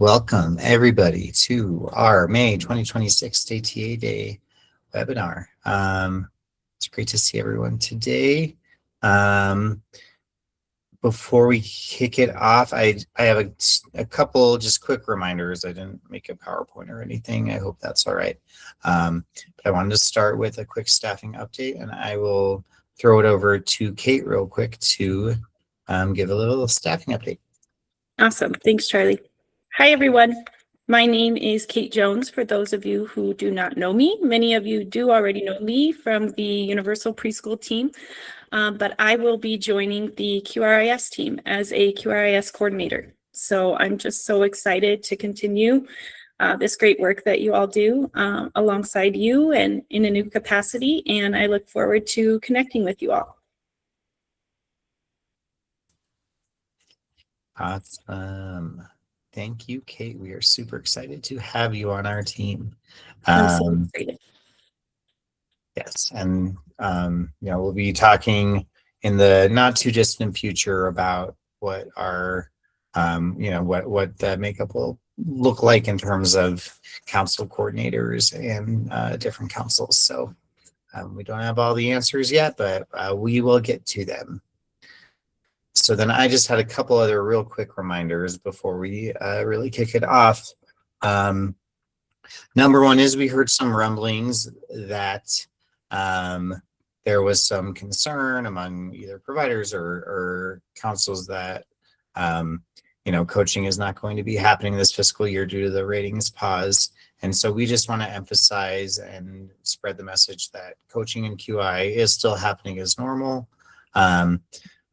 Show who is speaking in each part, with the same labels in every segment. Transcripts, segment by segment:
Speaker 1: Welcome everybody to our May 2026 ATA Day webinar. It's great to see everyone today. Before we kick it off, I have a couple just quick reminders. I didn't make a PowerPoint or anything. I hope that's all right. But I wanted to start with a quick staffing update, and I will throw it over to Kate real quick to give a little staffing update.
Speaker 2: Awesome. Thanks, Charlie. Hi, everyone. My name is Kate Jones. For those of you who do not know me, many of you do already know me from the Universal Preschool team, but I will be joining the QRIS team as a QRIS coordinator. So I'm just so excited to continue this great work that you all do alongside you and in a new capacity, and I look forward to connecting with you all.
Speaker 1: Awesome. Thank you, Kate. We are super excited to have you on our team.
Speaker 2: I'm so excited.
Speaker 1: Yes, and we'll be talking in the not too distant future about what our what the makeup will look like in terms of council coordinators and different councils. So we don't have all the answers yet, but we will get to them. So then I just had a couple other real quick reminders before we really kick it off. Number one is we heard some rumblings that there was some concern among either providers or councils that coaching is not going to be happening this fiscal year due to the ratings pause. And so we just want to emphasize and spread the message that coaching in QI is still happening as normal.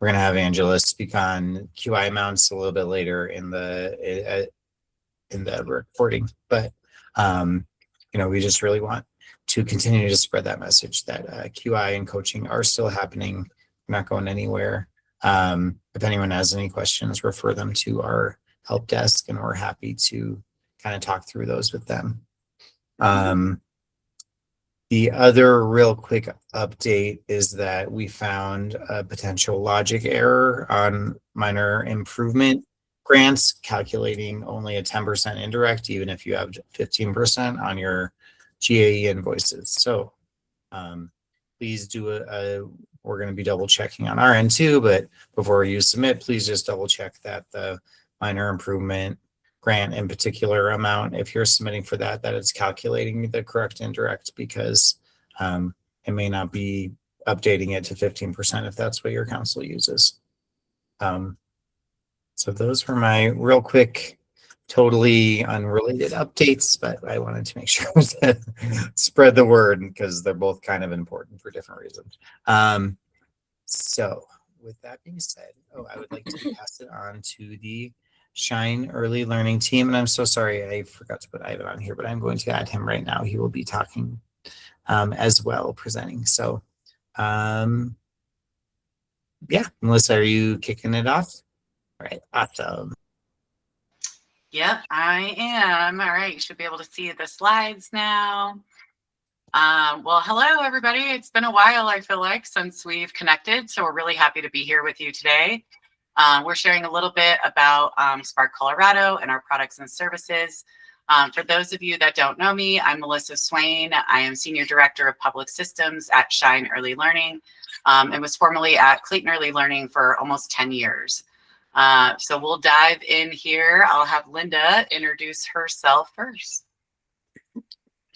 Speaker 1: We're going to have Angela speak on QI mounts a little bit later in the recording, but we just really want to continue to spread that message that QI and coaching are still happening, not going anywhere. If anyone has any questions, refer them to our help desk, and we're happy to kind of talk through those with them. The other real quick update is that we found a potential logic error on minor improvement grants, calculating only a 10% indirect, even if you have 15% on your GAE invoices. So please do we're going to be double checking on our end too, but before you submit, please just double check that the minor improvement grant in particular amount, if you're submitting for that it's calculating the correct indirect, because it may not be updating it to 15% if that's what your council uses. So those were my real quick, totally unrelated updates, but I wanted to make sure to spread the word because they're both kind of important for different reasons. So with that being said, I would like to pass it on to the Shine Early Learning team. And I'm so sorry, I forgot to put Ivan on here, but I'm going to add him right now. He will be talking as well, presenting. So Melissa, are you kicking it off? All right, awesome.
Speaker 3: Yep, I am. All right, you should be able to see the slides now. Well, hello, everybody. It's been a while, I feel like, since we've connected, so we're really happy to be here with you today. We're sharing a little bit about Spark Colorado and our products and services. For those of you that don't know me, I'm Melissa Swain. I am Senior Director of Public Systems at Shine Early Learning and was formerly at Clayton Early Learning for almost 10 years. So we'll dive in here. I'll have Linda introduce herself first.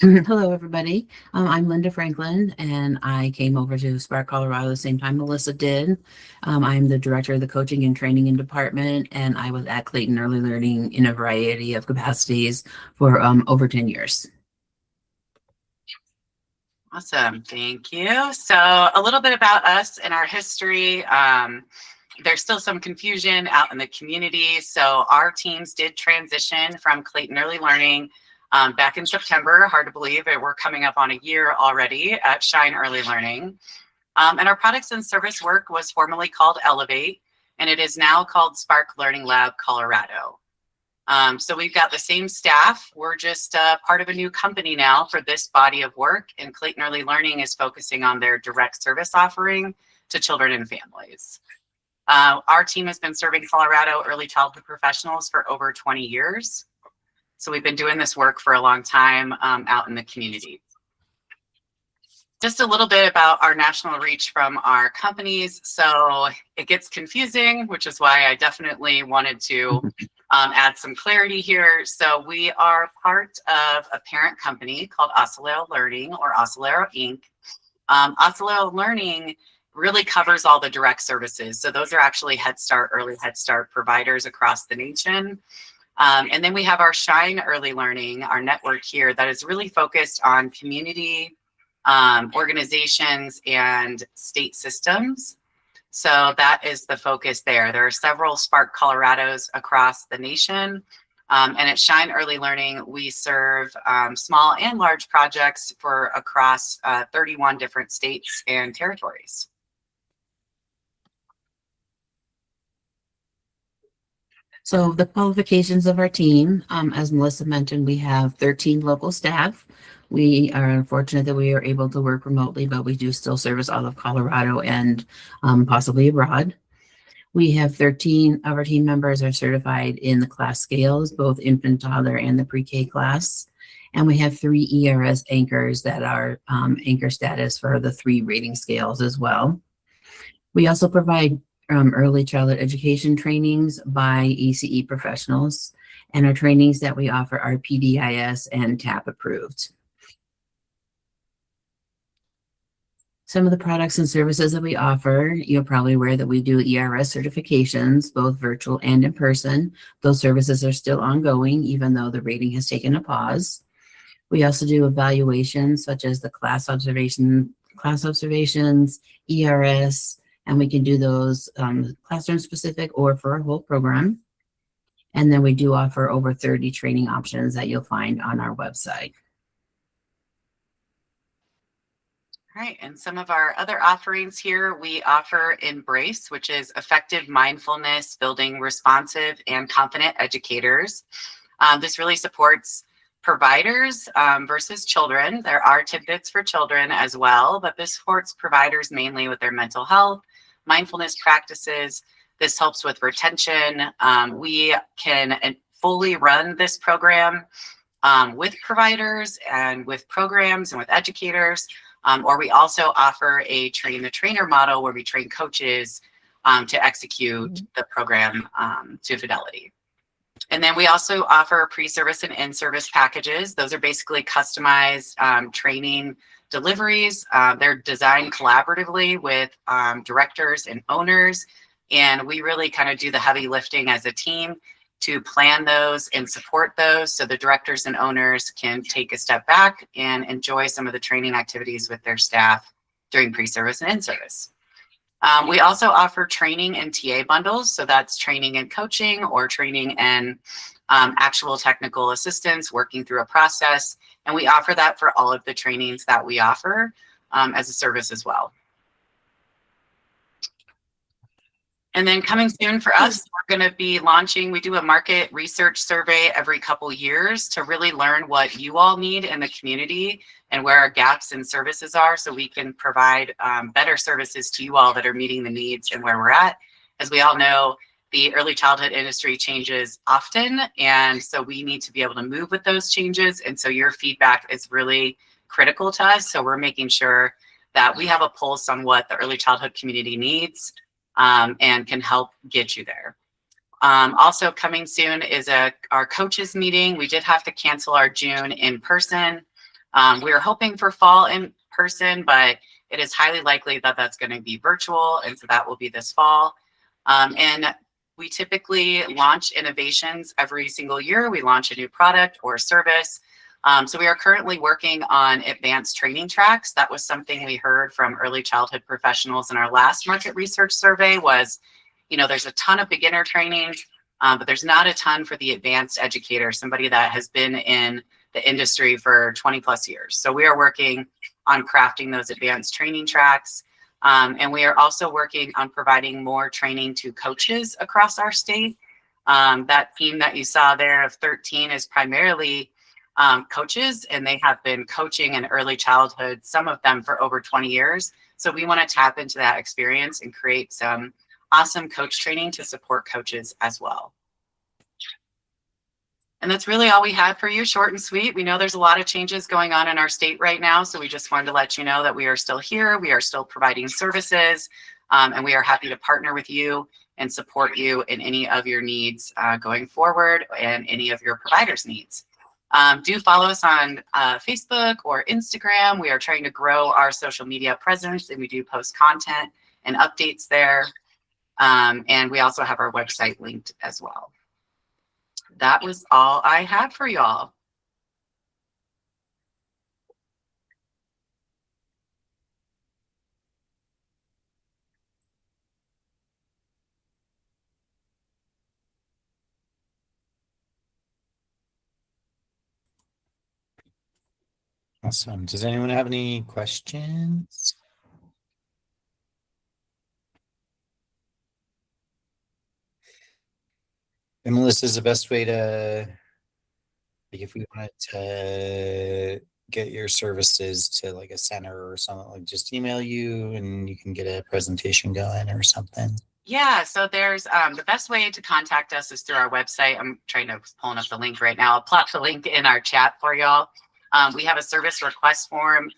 Speaker 4: Hello, everybody. I'm Linda Franklin, and I came over to Spark Colorado the same time Melissa did. I'm the director of the coaching and training department, and I was at Clayton Early Learning in a variety of capacities for over 10 years.
Speaker 3: Awesome. Thank you. So a little bit about us and our history. There's still some confusion out in the community. So our teams did transition from Clayton Early Learning back in September. Hard to believe it. We're coming up on a year already at Shine Early Learning. And our products and service work was formerly called Elevate, and it is now called Spark Learning Lab Colorado. So we've got the same staff. We're just part of a new company now for this body of work, and Clayton Early Learning is focusing on their direct service offering to children and families. Our team has been serving Colorado early childhood professionals for over 20 years. So we've been doing this work for a long time out in the community. Just a little bit about our national reach from our companies. So it gets confusing, which is why I definitely wanted to add some clarity here. So we are part of a parent company called Oscillero Learning, or Oscillero Inc. Oscillero Learning really covers all the direct services. So those are actually Head Start, early Head Start providers across the nation. And then we have our Shine Early Learning, our network here, that is really focused on community organizations and state systems. So that is the focus there. There are several Spark Colorados across the nation. And at Shine Early Learning, we serve small and large projects for across 31 different states and territories.
Speaker 4: So the qualifications of our team, as Melissa mentioned, we have 13 local staff. We are fortunate that we are able to work remotely, but we do still service all of Colorado and possibly abroad. We have 13 of our team members are certified in the class scales, both infant, toddler, and the pre-K class. And we have 3 ERS anchors that are anchor status for the 3 rating scales as well. We also provide early childhood education trainings by ECE professionals, and our trainings that we offer are PDIS and TAP approved. Some of the products and services that we offer, you're probably aware that we do ERS certifications, both virtual and in person. Those services are still ongoing, even though the rating has taken a pause. We also do evaluations such as the class observations, ERS, and we can do those classroom specific or for a whole program. And then we do offer over 30 training options that you'll find on our website.
Speaker 3: All right, and some of our other offerings here, we offer Embrace, which is effective mindfulness, building responsive and confident educators. This really supports providers versus children. There are tidbits for children as well, but this supports providers mainly with their mental health, mindfulness practices. This helps with retention. We can fully run this program with providers and with programs and with educators. Or we also offer a train the trainer model where we train coaches to execute the program to fidelity. And then we also offer pre-service and in-service packages. Those are basically customized training deliveries. They're designed collaboratively with directors and owners. And we really kind of do the heavy lifting as a team to plan those and support those so the directors and owners can take a step back and enjoy some of the training activities with their staff during pre-service and in-service. We also offer training and TA bundles. So that's training and coaching or training and actual technical assistance working through a process. And we offer that for all of the trainings that we offer as a service as well. And then coming soon for us, we're going to be launching, we do a market research survey every couple years to really learn what you all need in the community and where our gaps in services are so we can provide better services to you all that are meeting the needs and where we're at. As we all know, the early childhood industry changes often, and so we need to be able to move with those changes. And so your feedback is really critical to us. So we're making sure that we have a pulse on what the early childhood community needs and can help get you there. Also coming soon is our coaches meeting. We did have to cancel our June in person. We were hoping for fall in person, but it is highly likely that that's going to be virtual. And so that will be this fall. And we typically launch innovations every single year. We launch a new product or service. So we are currently working on advanced training tracks. That was something we heard from early childhood professionals in our last market research survey was, you know, there's a ton of beginner training, but there's not a ton for the advanced educator, somebody that has been in the industry for 20 plus years. So we are working on crafting those advanced training tracks. And we are also working on providing more training to coaches across our state. That team that you saw there of 13 is primarily coaches, and they have been coaching in early childhood, some of them for over 20 years. So we want to tap into that experience and create some awesome coach training to support coaches as well. And that's really all we had for you, short and sweet. We know there's a lot of changes going on in our state right now, so we just wanted to let you know that we are still here. We are still providing services, and we are happy to partner with you and support you in any of your needs going forward and any of your providers' needs. Do follow us on Facebook or Instagram. We are trying to grow our social media presence, and we do post content and updates there. And we also have our website linked as well. That was all I had for y'all.
Speaker 1: Awesome. Does anyone have any questions? And Melissa, is the best way to, like, if we wanted to get your services to like a center or something, like just email you and you can get a presentation going or something?
Speaker 3: Yeah, so there's the best way to contact us is through our website. I'm trying to pulling up the link right now. I'll plop the link in our chat for y'all. We have a service request form.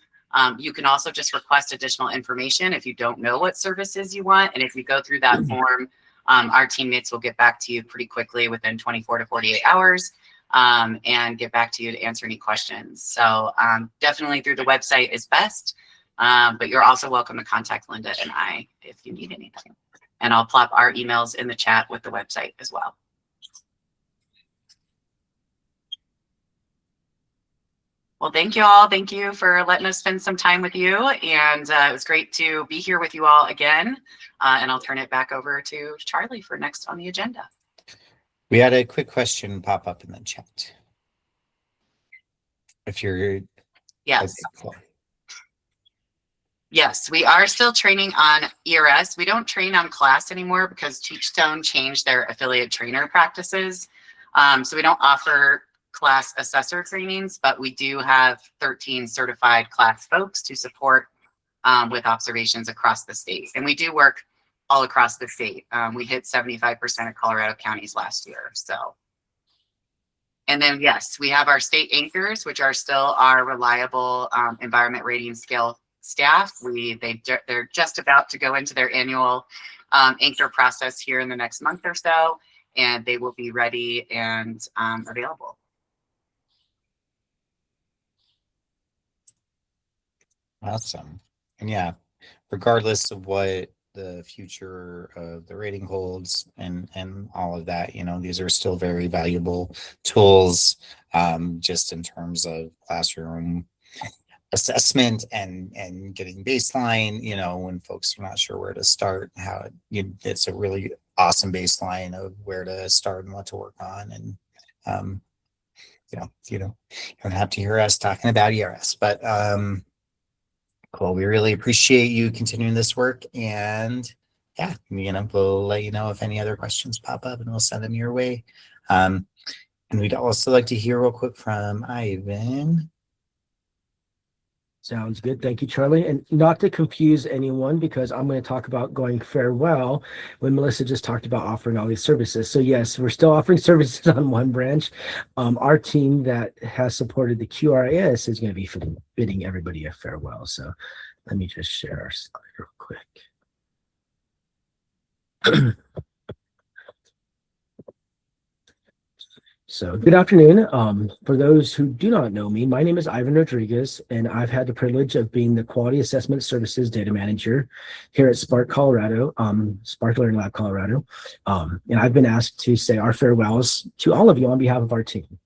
Speaker 3: You can also just request additional information if you don't know what services you want. And if you go through that form, our teammates will get back to you pretty quickly within 24 to 48 hours and get back to you to answer any questions. So definitely through the website is best, but you're also welcome to contact Linda and I if you need anything. And I'll plop our emails in the chat with the website as well. Well, thank you all. Thank you for letting us spend some time with you. And it was great to be here with you all again. And I'll turn it back over to Charlie for next on the agenda.
Speaker 1: We had a quick question pop up in the chat. If you're...
Speaker 3: Yes.
Speaker 1: Okay, cool.
Speaker 3: Yes, we are still training on ERS. We don't train on class anymore because Teachstone changed their affiliate trainer practices. So we don't offer class assessor trainings, but we do have 13 certified class folks to support with observations across the state. And we do work all across the state. We hit 75% of Colorado counties last year. So, and then yes, we have our state anchors, which are still our reliable environment rating scale staff. They're just about to go into their annual anchor process here in the next month or so, and they will be ready and available.
Speaker 1: Awesome. And yeah, regardless of what the future of the rating holds and all of that, you know, these are still very valuable tools just in terms of classroom assessment and getting baseline, you know, when folks are not sure where to start, it's a really awesome baseline of where to start and what to work on. And you don't have to hear us talking about ERS, but cool. We really appreciate you continuing this work, and yeah, you know, we'll let you know if any other questions pop up and we'll send them your way. And we'd also like to hear real quick from Ivan.
Speaker 5: Sounds good. Thank you, Charlie. And not to confuse anyone, because I'm going to talk about going farewell when Melissa just talked about offering all these services. So yes, we're still offering services on one branch. Our team that has supported the QRIS is going to be bidding everybody a farewell. So let me just share our slide real quick. So good afternoon. For those who do not know me, my name is Ivan Rodriguez, and I've had the privilege of being the Quality Assessment Services Data Manager here at Spark Colorado, Spark Learning Lab Colorado. And I've been asked to say our farewells to all of you on behalf of our team.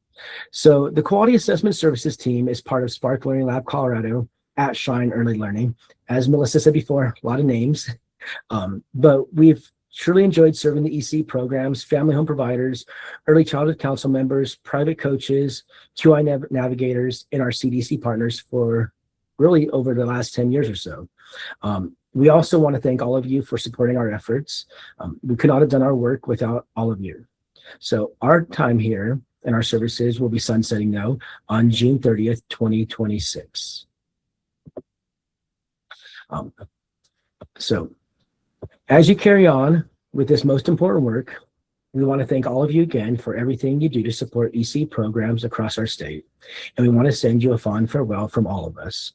Speaker 5: So the Quality Assessment Services team is part of Spark Learning Lab Colorado at Shine Early Learning. As Melissa said before, a lot of names, but we've truly enjoyed serving the EC programs, family home providers, early childhood council members, private coaches, QI navigators, and our CDC partners for really over the last 10 years or so. We also want to thank all of you for supporting our efforts. We could not have done our work without all of you. So our time here and our services will be sunsetting though on June 30th, 2026. So as you carry on with this most important work, We want to thank all of you again for everything you do to support EC programs across our state. And we want to send you a fond farewell from all of us.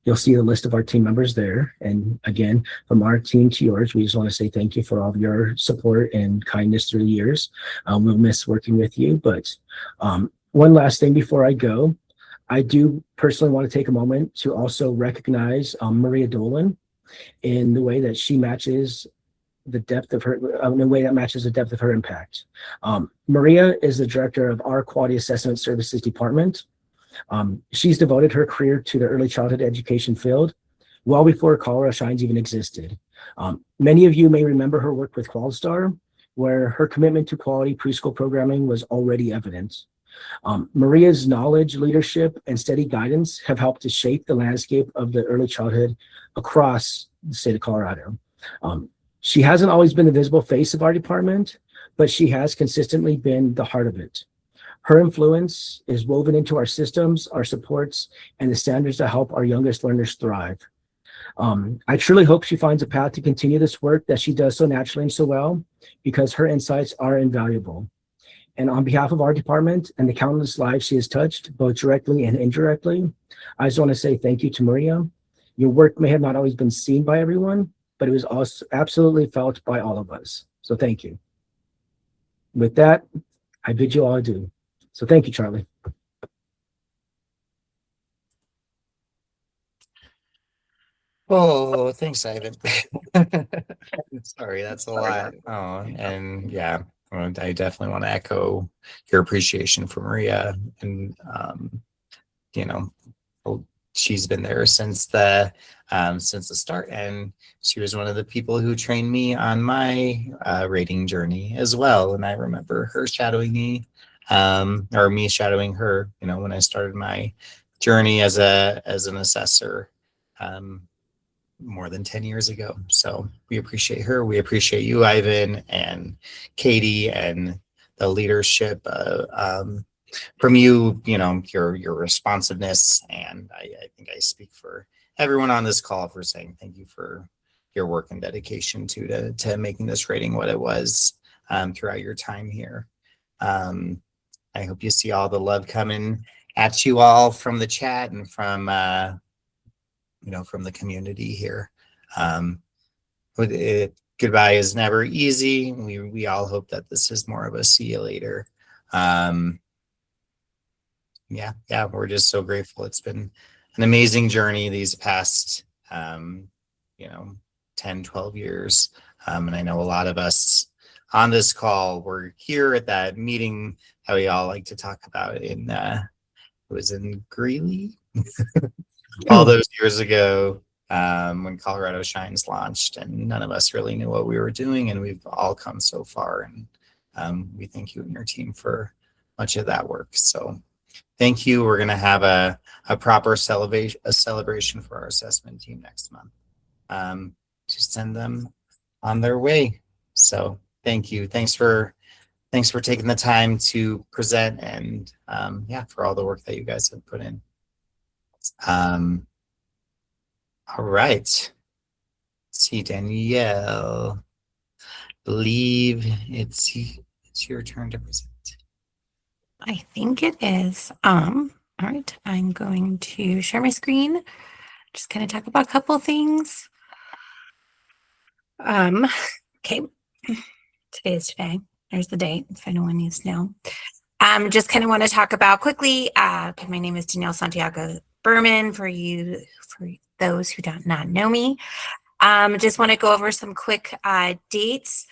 Speaker 5: You'll see the list of our team members there. And again, from our team to yours, we just want to say thank you for all of your support and kindness through the years. We'll miss working with you. But one last thing before I go, I do personally want to take a moment to also recognize Maria Dolan in the way that she matches the depth of her, in a way that matches the depth of her impact. Maria is the director of our Quality Assessment Services Department. She's devoted her career to the early childhood education field well before Colorado Shines even existed. Many of you may remember her work with QualStar, where her commitment to quality preschool programming was already evident. Maria's knowledge, leadership, and steady guidance have helped to shape the landscape of the early childhood across the state of Colorado. She hasn't always been the visible face of our department, but she has consistently been the heart of it. Her influence is woven into our systems, our supports, and the standards that help our youngest learners thrive. I truly hope she finds a path to continue this work that she does so naturally and so well, because her insights are invaluable. And on behalf of our department and the countless lives she has touched, both directly and indirectly, I just want to say thank you to Maria. Your work may have not always been seen by everyone, but it was also absolutely felt by all of us. So thank you. With that, I bid you all adieu. So thank you, Charlie.
Speaker 1: Oh, thanks, Ivan. Sorry, that's a lot. Oh, and yeah, I definitely want to echo your appreciation for Maria. And you know, she's been there since the start, and she was one of the people who trained me on my rating journey as well. And I remember her shadowing me, or me shadowing her, you know, when I started my journey as an assessor more than 10 years ago. So we appreciate her. We appreciate you, Ivan, and Katie, and the leadership from you, you know, your responsiveness. And I think I speak for everyone on this call for saying thank you for your work and dedication to making this rating what it was throughout your time here. I hope you see all the love coming at you all from the chat and from you know, from the community here. Goodbye is never easy. We all hope that this is more of a see you later. Yeah, we're just so grateful. It's been an amazing journey these past, you know, 10, 12 years. And I know a lot of us on this call were here at that meeting that we all like to talk about it was in Greeley all those years ago, when Colorado Shines launched, and none of us really knew what we were doing, and we've all come so far. And we thank you and your team for much of that work. So thank you. We're going to have a proper celebration for our assessment team next month to send them on their way. So thank you. Thanks for taking the time to present, and yeah, for all the work that you guys have put in. All right. Let's see, Danielle. Believe it's your turn to present.
Speaker 6: I think it is. All right, I'm going to share my screen. Just kind of talk about a couple things. Okay. Today is today. There's the date, if anyone needs to know. Just kind of want to talk about quickly. My name is Danielle Santiago Berman, for those who do not know me. Just want to go over some quick dates.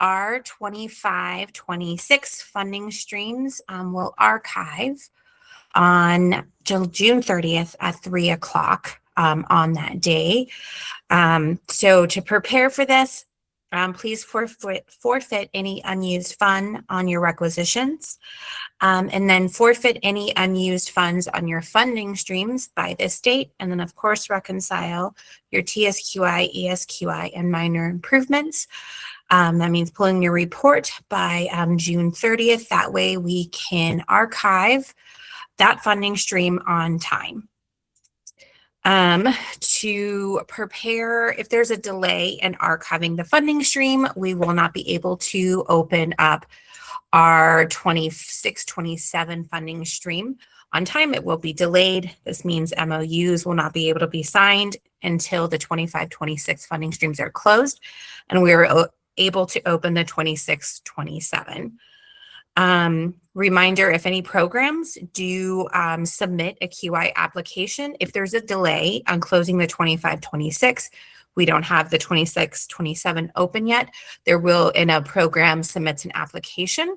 Speaker 6: Our 25-26 funding streams will archive on June 30th at 3 o'clock on that day. So to prepare for this, please forfeit any unused fund on your requisitions, and then forfeit any unused funds on your funding streams by this date. And then, of course, reconcile your TSQI, ESQI, and minor improvements. That means pulling your report by June 30th. That way we can archive that funding stream on time. To prepare, if there's a delay in archiving the funding stream, we will not be able to open up our 26-27 funding stream on time. It will be delayed. This means MOUs will not be able to be signed until the 25-26 funding streams are closed, and we are able to open the 26-27. Reminder, if any programs do submit a QI application, if there's a delay on closing the 25-26, we don't have the 26-27 open yet, there will, in a program submits an application,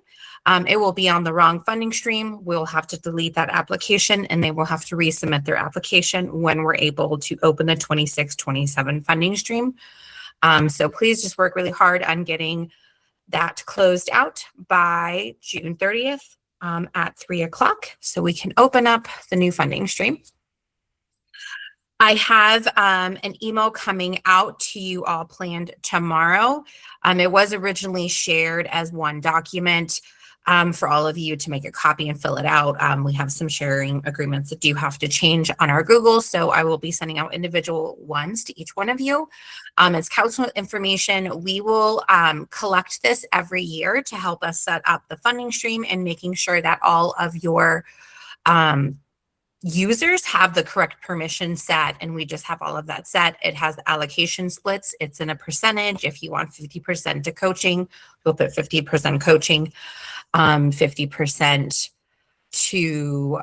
Speaker 6: it will be on the wrong funding stream. We'll have to delete that application and they will have to resubmit their application when we're able to open the 26-27 funding stream. So please just work really hard on getting that closed out by June 30th at 3 o'clock so we can open up the new funding stream. I have an email coming out to you all planned tomorrow. It was originally shared as one document for all of you to make a copy and fill it out. We have some sharing agreements that do have to change on our Google, so I will be sending out individual ones to each one of you. It's council information. We will collect this every year to help us set up the funding stream and making sure that all of your users have the correct permission set, and we just have all of that set. It has allocation splits. It's in a percentage. If you want 50% to coaching, we'll put 50% coaching, 50% to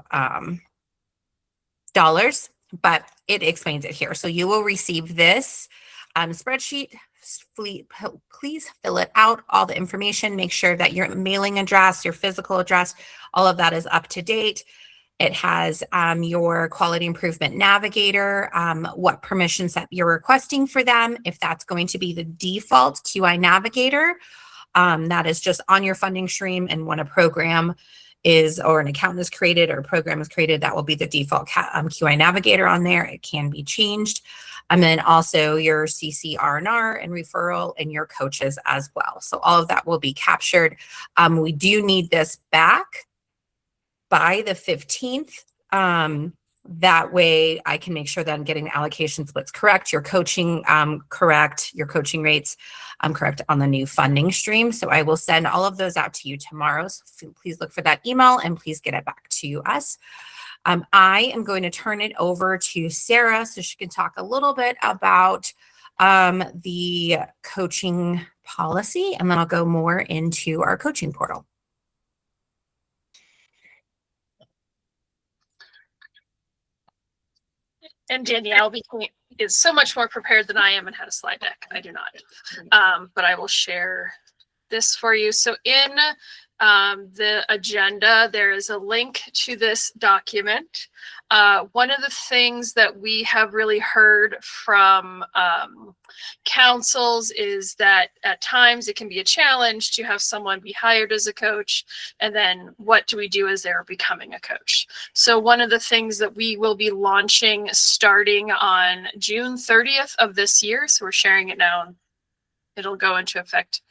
Speaker 6: dollars, but it explains it here. So you will receive this spreadsheet. Please fill it out, all the information. Make sure that your mailing address, your physical address, all of that is up to date. It has your quality improvement navigator, what permissions that you're requesting for them. If that's going to be the default QI navigator, that is just on your funding stream. And when a program is, or an account is created or a program is created, that will be the default QI navigator on there. It can be changed. And then also your CC/R&R and referral and your coaches as well. So all of that will be captured. We do need this back by the 15th. That way I can make sure that I'm getting the allocation splits correct, your coaching correct, your coaching rates correct on the new funding stream. So I will send all of those out to you tomorrow. So please look for that email and please get it back to us. I am going to turn it over to Sarah so she can talk a little bit about the coaching policy, and then I'll go more into our coaching portal.
Speaker 7: And Danielle is so much more prepared than I am and had a slide deck. I do not. But I will share this for you. So in the agenda, there is a link to this document. One of the things that we have really heard from councils is that at times it can be a challenge to have someone be hired as a coach, and then what do we do as they're becoming a coach? So one of the things that we will be launching starting on June 30th of this year, so we're sharing it now, and it'll go into effect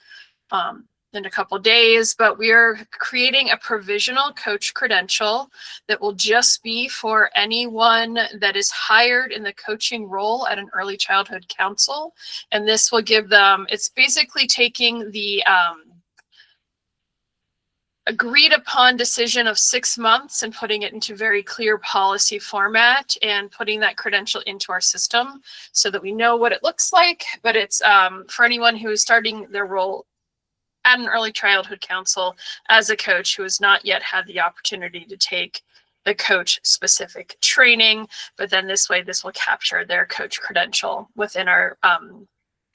Speaker 7: in a couple days, but we are creating a provisional coach credential that will just be for anyone that is hired in the coaching role at an early childhood council. And this will give them, it's basically taking the agreed upon decision of 6 months and putting it into very clear policy format and putting that credential into our system so that we know what it looks like. But it's for anyone who is starting their role at an early childhood council as a coach who has not yet had the opportunity to take the coach specific training, but then this way, this will capture their coach credential within our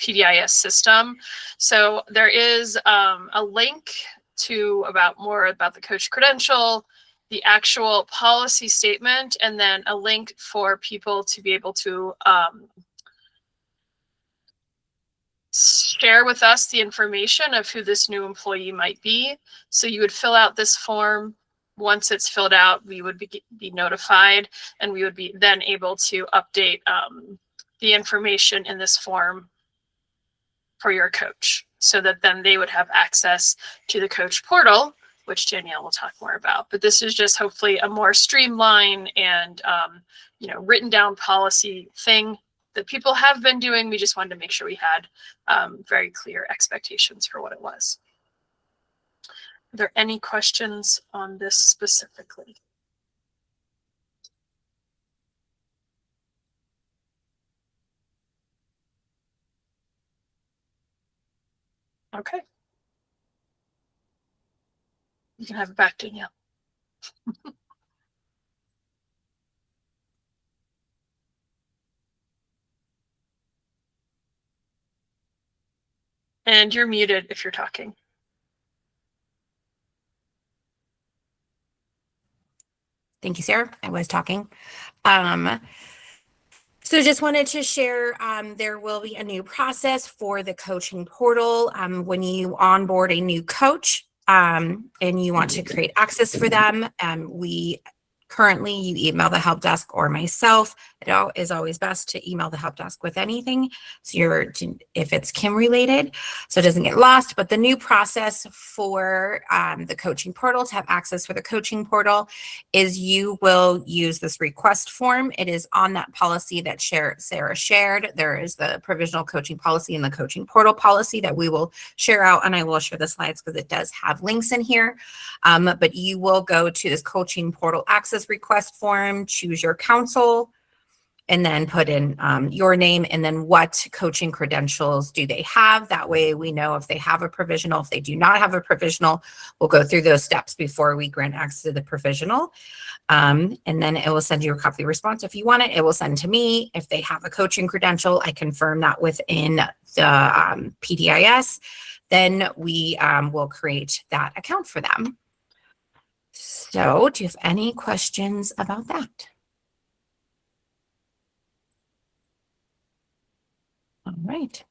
Speaker 7: PDIS system. So there is a link to more about the coach credential, the actual policy statement, and then a link for people to be able to share with us the information of who this new employee might be. So you would fill out this form. Once it's filled out, we would be notified, and we would be then able to update the information in this form for your coach, so that then they would have access to the coach portal which Danielle will talk more about. But this is just hopefully a more streamlined and written down policy thing that people have been doing. We just wanted to make sure we had very clear expectations for what it was. Are there any questions on this specifically? Okay. You can have it back, Danielle. And you're muted if you're talking.
Speaker 6: Thank you, Sarah. I was talking. So just wanted to share, there will be a new process for the coaching portal. When you onboard a new coach and you want to create access for them, currently you email the help desk or myself. It is always best to email the help desk with anything. So if it's Kim related, so it doesn't get lost. But the new process for the coaching portal, to have access for the coaching portal, is you will use this request form. It is on that policy that Sarah shared. There is the provisional coaching policy and the coaching portal policy that we will share out, and I will share the slides because it does have links in here. But you will go to this coaching portal access request form, choose your council, and then put in your name and then what coaching credentials do they have. That way we know if they have a provisional. If they do not have a provisional, we'll go through those steps before we grant access to the provisional. And then it will send you a copy response. If you want it, it will send to me. If they have a coaching credential, I confirm that within the PDIS. Then we will create that account for them. So do you have any questions about that? All right.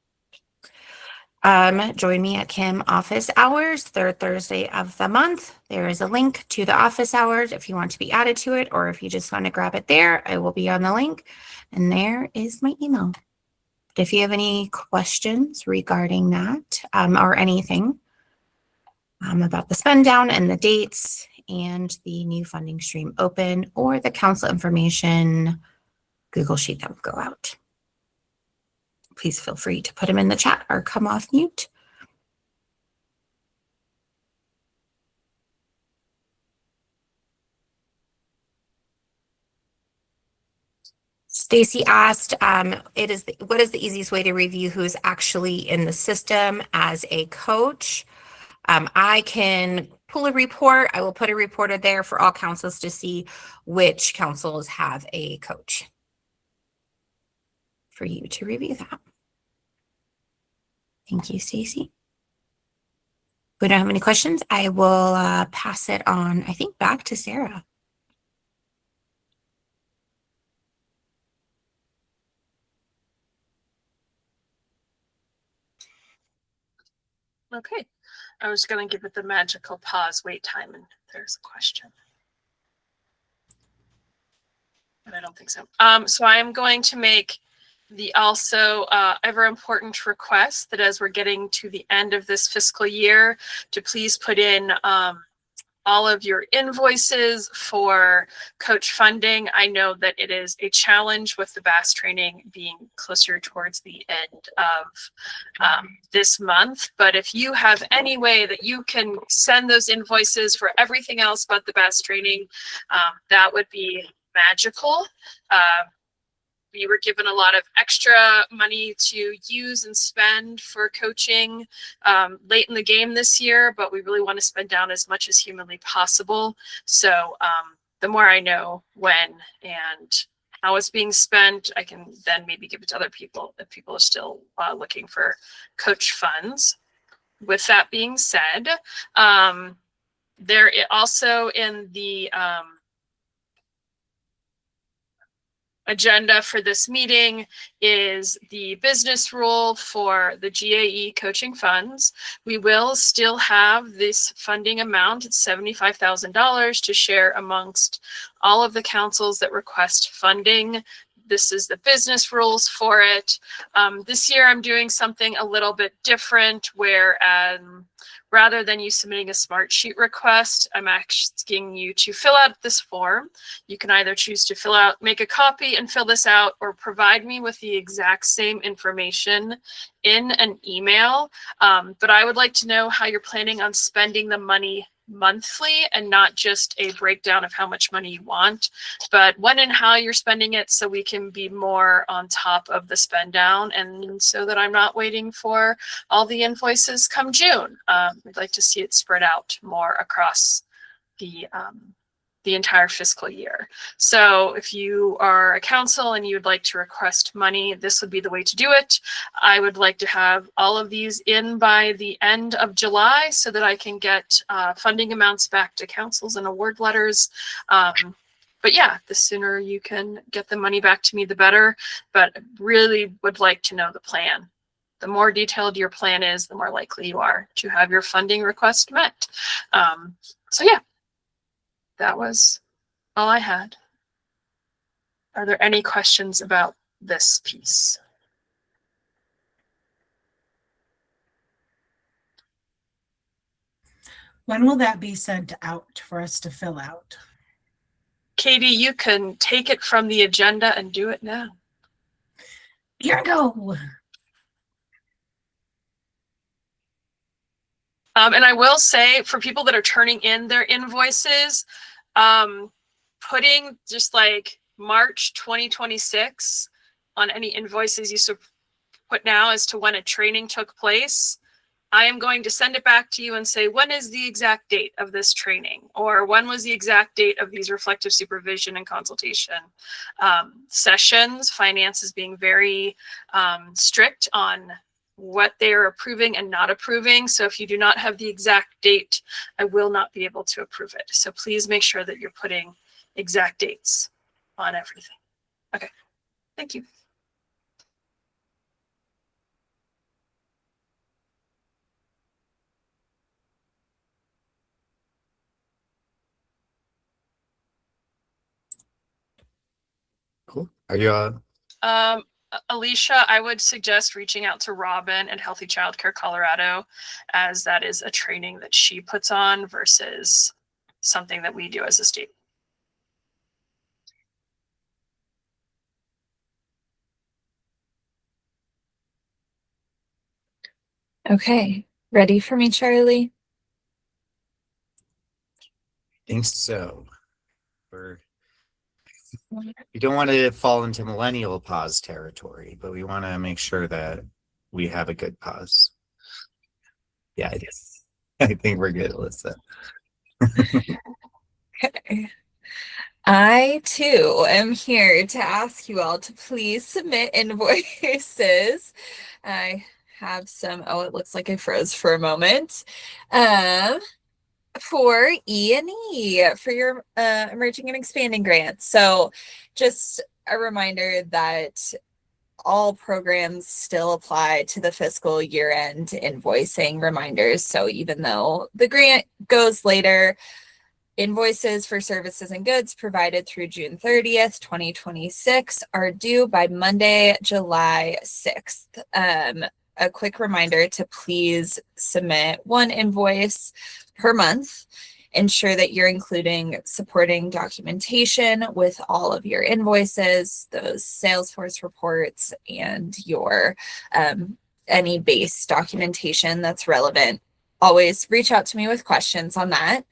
Speaker 6: Join me at Kim office hours, third Thursday of the month. There is a link to the office hours if you want to be added to it, or if you just want to grab it there, I will be on the link. And there is my email. If you have any questions regarding that or anything about the spend down and the dates and the new funding stream open or the council information Google Sheet that will go out, please feel free to put them in the chat or come off mute. Stacy asked, what is the easiest way to review who is actually in the system as a coach? I can pull a report. I will put a reporter there for all councils to see which councils have a coach for you to review that. Thank you, Stacy. If we don't have any questions, I will pass it on, I think, back to Sarah.
Speaker 7: Okay. I was going to give it the magical pause wait time, and there's a question. But I don't think so. So I am going to make the also ever important request that as we're getting to the end of this fiscal year, to please put in all of your invoices for coach funding. I know that it is a challenge with the BASS training being closer towards the end of this month, but if you have any way that you can send those invoices for everything else but the BASS training, that would be magical. We were given a lot of extra money to use and spend for coaching late in the game this year, but we really want to spend down as much as humanly possible. So the more I know when and how it's being spent, I can then maybe give it to other people if people are still looking for coach funds. With that being said, there also in the agenda for this meeting is the business rule for the GAE coaching funds. We will still have this funding amount at $75,000 to share amongst all of the councils that request funding. This is the business rules for it. This year I'm doing something a little bit different where rather than you submitting a smart sheet request, I'm asking you to fill out this form. You can either choose to make a copy and fill this out, or provide me with the exact same information in an email. But I would like to know how you're planning on spending the money monthly, and not just a breakdown of how much money you want, but when and how you're spending it, so we can be more on top of the spend down, and so that I'm not waiting for all the invoices come June. We'd like to see it spread out more across the entire fiscal year. So if you are a council and you would like to request money, this would be the way to do it. I would like to have all of these in by the end of July so that I can get funding amounts back to councils and award letters. But yeah, the sooner you can get the money back to me, the better. But really would like to know the plan. The more detailed your plan is, the more likely you are to have your funding request met. So yeah. That was all I had. Are there any questions about this piece?
Speaker 8: When will that be sent out for us to fill out?
Speaker 7: Katie, you can take it from the agenda and do it now.
Speaker 8: Here I go.
Speaker 7: And I will say, for people that are turning in their invoices, putting just like March 2026 on any invoices you put now as to when a training took place, I am going to send it back to you and say, when is the exact date of this training? Or when was the exact date of these reflective supervision and consultation sessions? Finance is being very strict on what they are approving and not approving. So if you do not have the exact date, I will not be able to approve it. So please make sure that you're putting exact dates on everything. Okay, thank you.
Speaker 1: Cool. Are you
Speaker 7: Alicia, I would suggest reaching out to Robin at Healthy Childcare Colorado, as that is a training that she puts on versus something that we do as a state.
Speaker 6: Okay, ready for me, Charlie?
Speaker 1: think so? We don't want to fall into millennial pause territory, but we want to make sure that we have a good pause. Yeah, I think we're good, Alyssa.
Speaker 6: Okay. I too am here to ask you all to please submit invoices. I have some, oh, it looks like I froze for a moment. For E&E, for your emerging and expanding grants. So just a reminder that all programs still apply to the fiscal year-end invoicing reminders. So even though the grant goes later, invoices for services and goods provided through June 30th, 2026 are due by Monday, July 6th. A quick reminder to please submit one invoice per month. Ensure that you're including supporting documentation with all of your invoices, those Salesforce reports, and your any base documentation that's relevant. Always reach out to me with questions on that.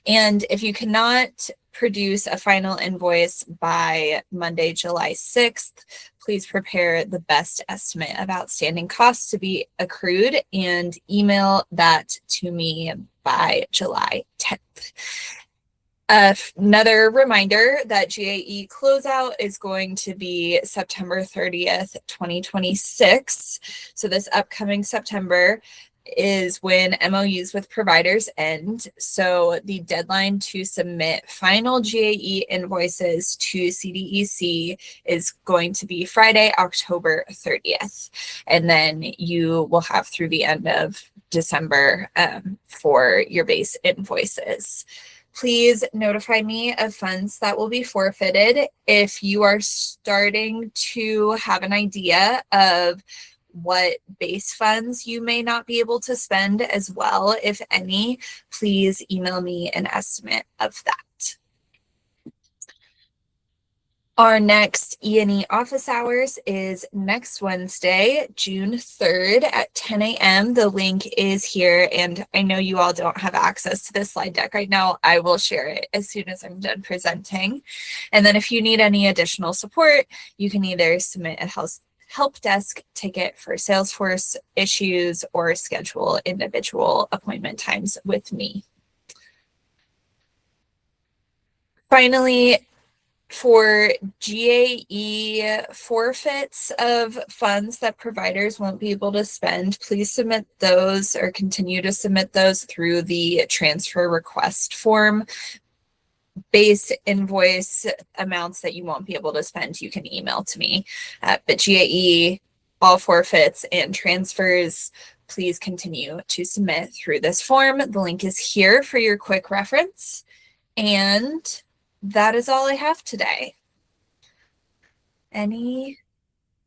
Speaker 6: And if you cannot produce a final invoice by Monday, July 6th, please prepare the best estimate of outstanding costs to be accrued and email that to me by July 10th. Another reminder that GAE closeout is going to be September 30th, 2026. So this upcoming September is when MOUs with providers end. So the deadline to submit final GAE invoices to CDEC is going to be Friday, October 30th. And then you will have through the end of December for your base invoices. Please notify me of funds that will be forfeited if you are starting to have an idea of what base funds you may not be able to spend as well, if any, please email me an estimate of that. Our next E&E office hours is next Wednesday, June 3rd at 10 a.m. The link is here, and I know you all don't have access to this slide deck right now. I will share it as soon as I'm done presenting. And then if you need any additional support, you can either submit a help desk ticket for Salesforce issues or schedule individual appointment times with me. Finally, for GAE forfeits of funds that providers won't be able to spend, please submit those or continue to submit those through the transfer request form. Base invoice amounts that you won't be able to spend, you can email to me. But GAE, all forfeits and transfers, please continue to submit through this form. The link is here for your quick reference. And that is all I have today. Any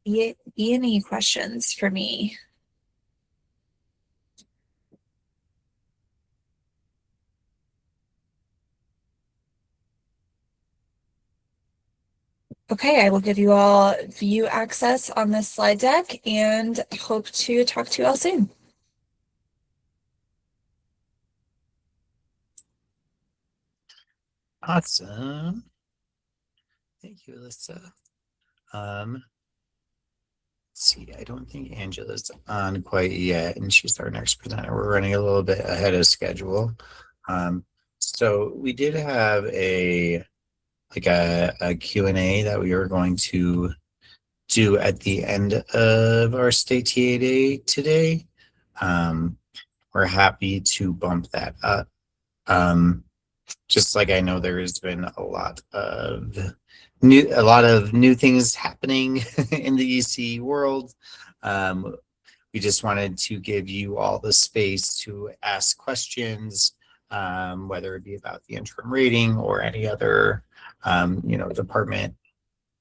Speaker 6: E&E questions for me? Okay, I will give you all view access on this slide deck and hope to talk to you all soon.
Speaker 1: Awesome. Thank you, Alyssa. Let's see, I don't think Angela's on quite yet, and she's our next presenter. We're running a little bit ahead of schedule. So we did have a Q&A that we were going to do at the end of our state TA day today. We're happy to bump that up. Just like I know there has been a lot of new things happening in the EC world. We just wanted to give you all the space to ask questions, whether it be about the interim rating or any other department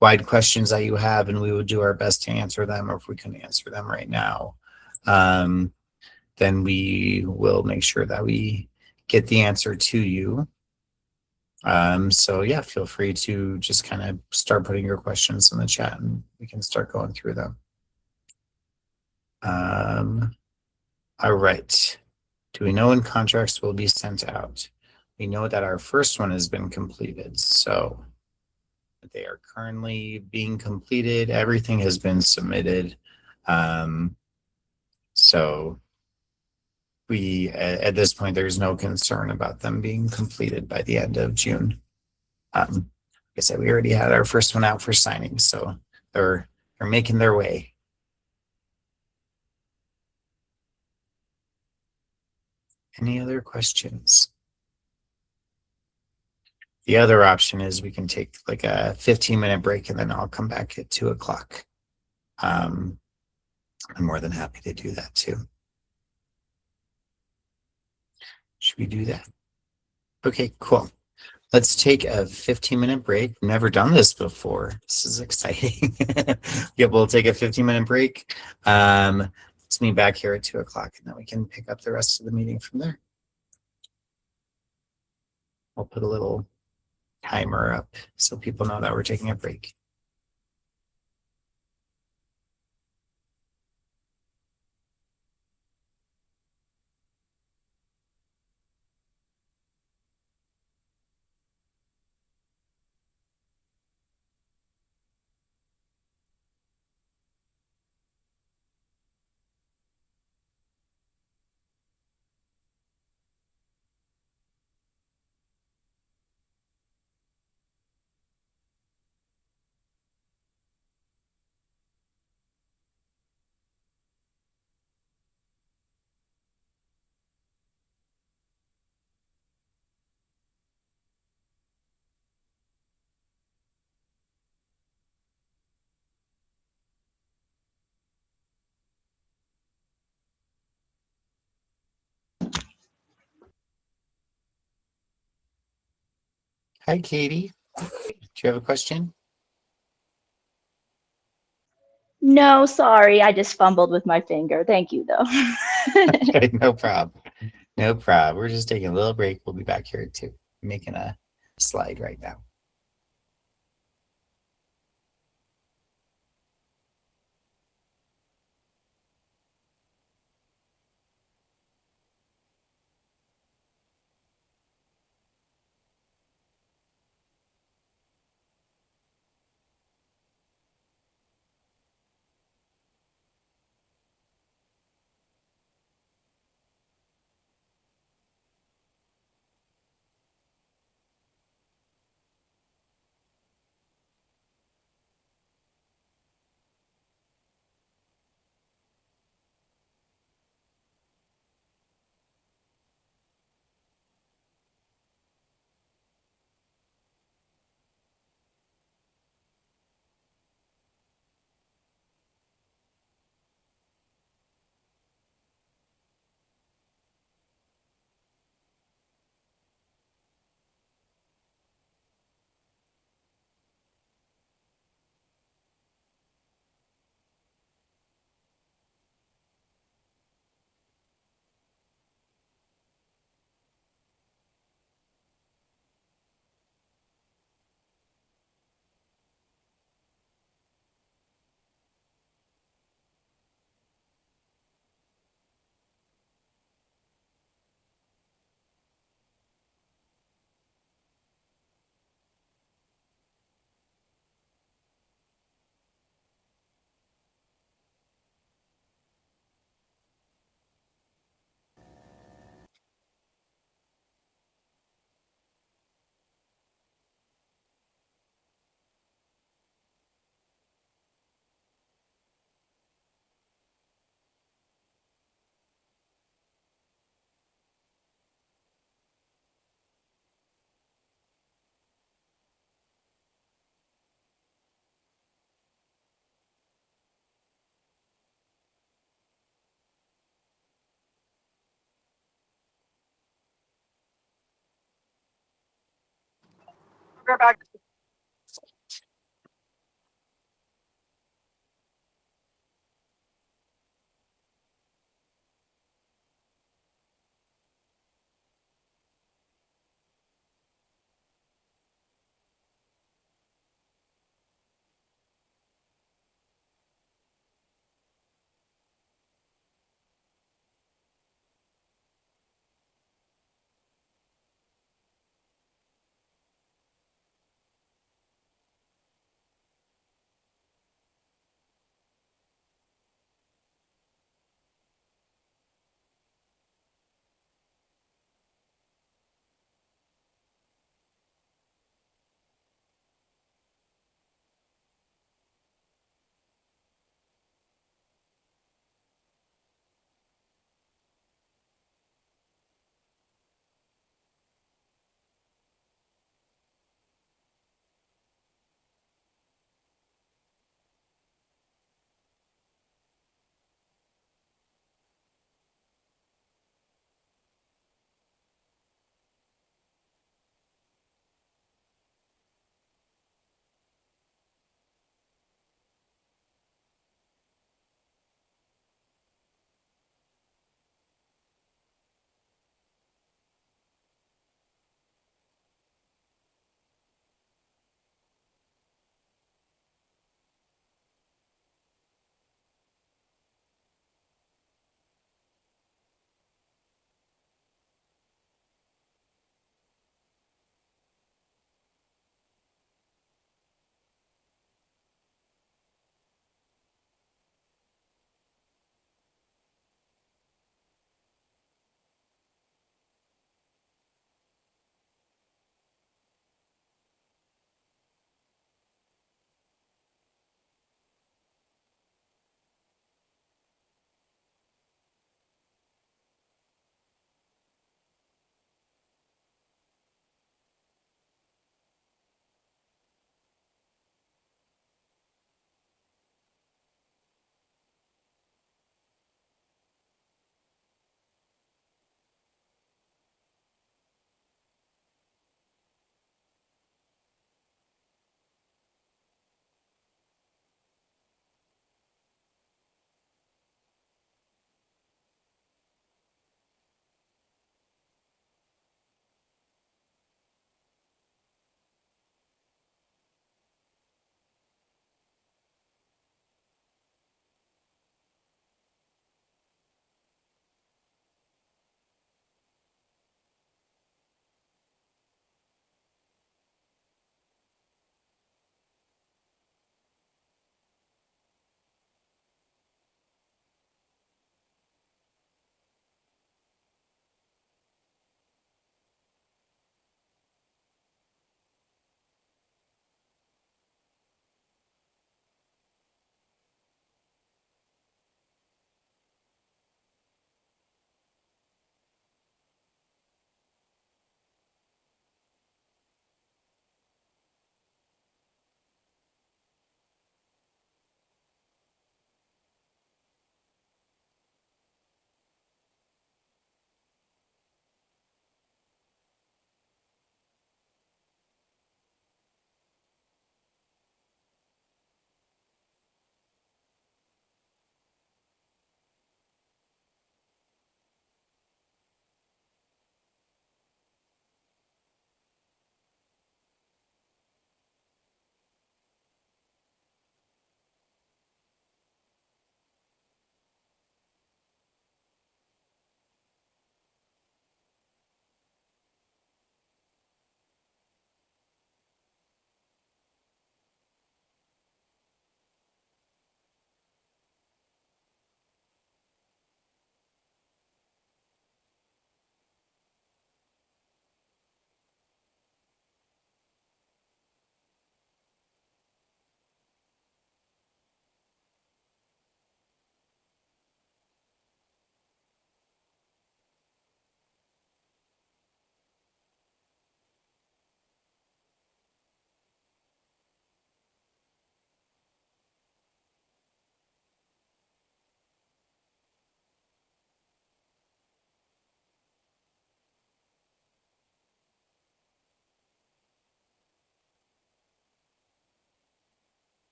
Speaker 1: wide questions that you have, and we would do our best to answer them, or if we couldn't answer them right now, then we will make sure that we get the answer to you. So yeah, feel free to just kind of start putting your questions in the chat and we can start going through them. All right. Do we know when contracts will be sent out? We know that our first one has been completed, so they are currently being completed. Everything has been submitted. So we, at this point, there's no concern about them being completed by the end of June. Like I said, we already had our first one out for signing, so they're making their way. Any other questions? The other option is we can take like a 15-minute break and then I'll come back at 2 o'clock. I'm more than happy to do that too. Should we do that? Okay, cool. Let's take a 15-minute break. Never done this before. This is exciting. Yeah, we'll take a 15-minute break. Let's meet back here at 2 o'clock and then we can pick up the rest of the meeting from there. I'll put a little timer up so people know that we're taking a break. Hi, Katie. Do you have a question?
Speaker 9: No, sorry. I just fumbled with my finger. Thank you, though.
Speaker 1: Okay, no problem. No problem. We're just taking a little break. We'll be back here too. Making a slide right now.
Speaker 3: We're back.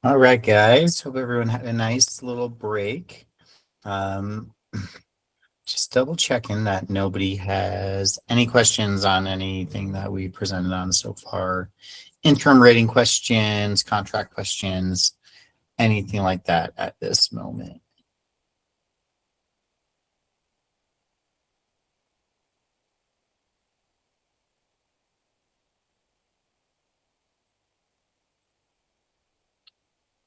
Speaker 1: All right, guys. Hope everyone had a nice little break. Just double checking that nobody has any questions on anything that we presented on so far. Interim rating questions, contract questions, anything like that at this moment.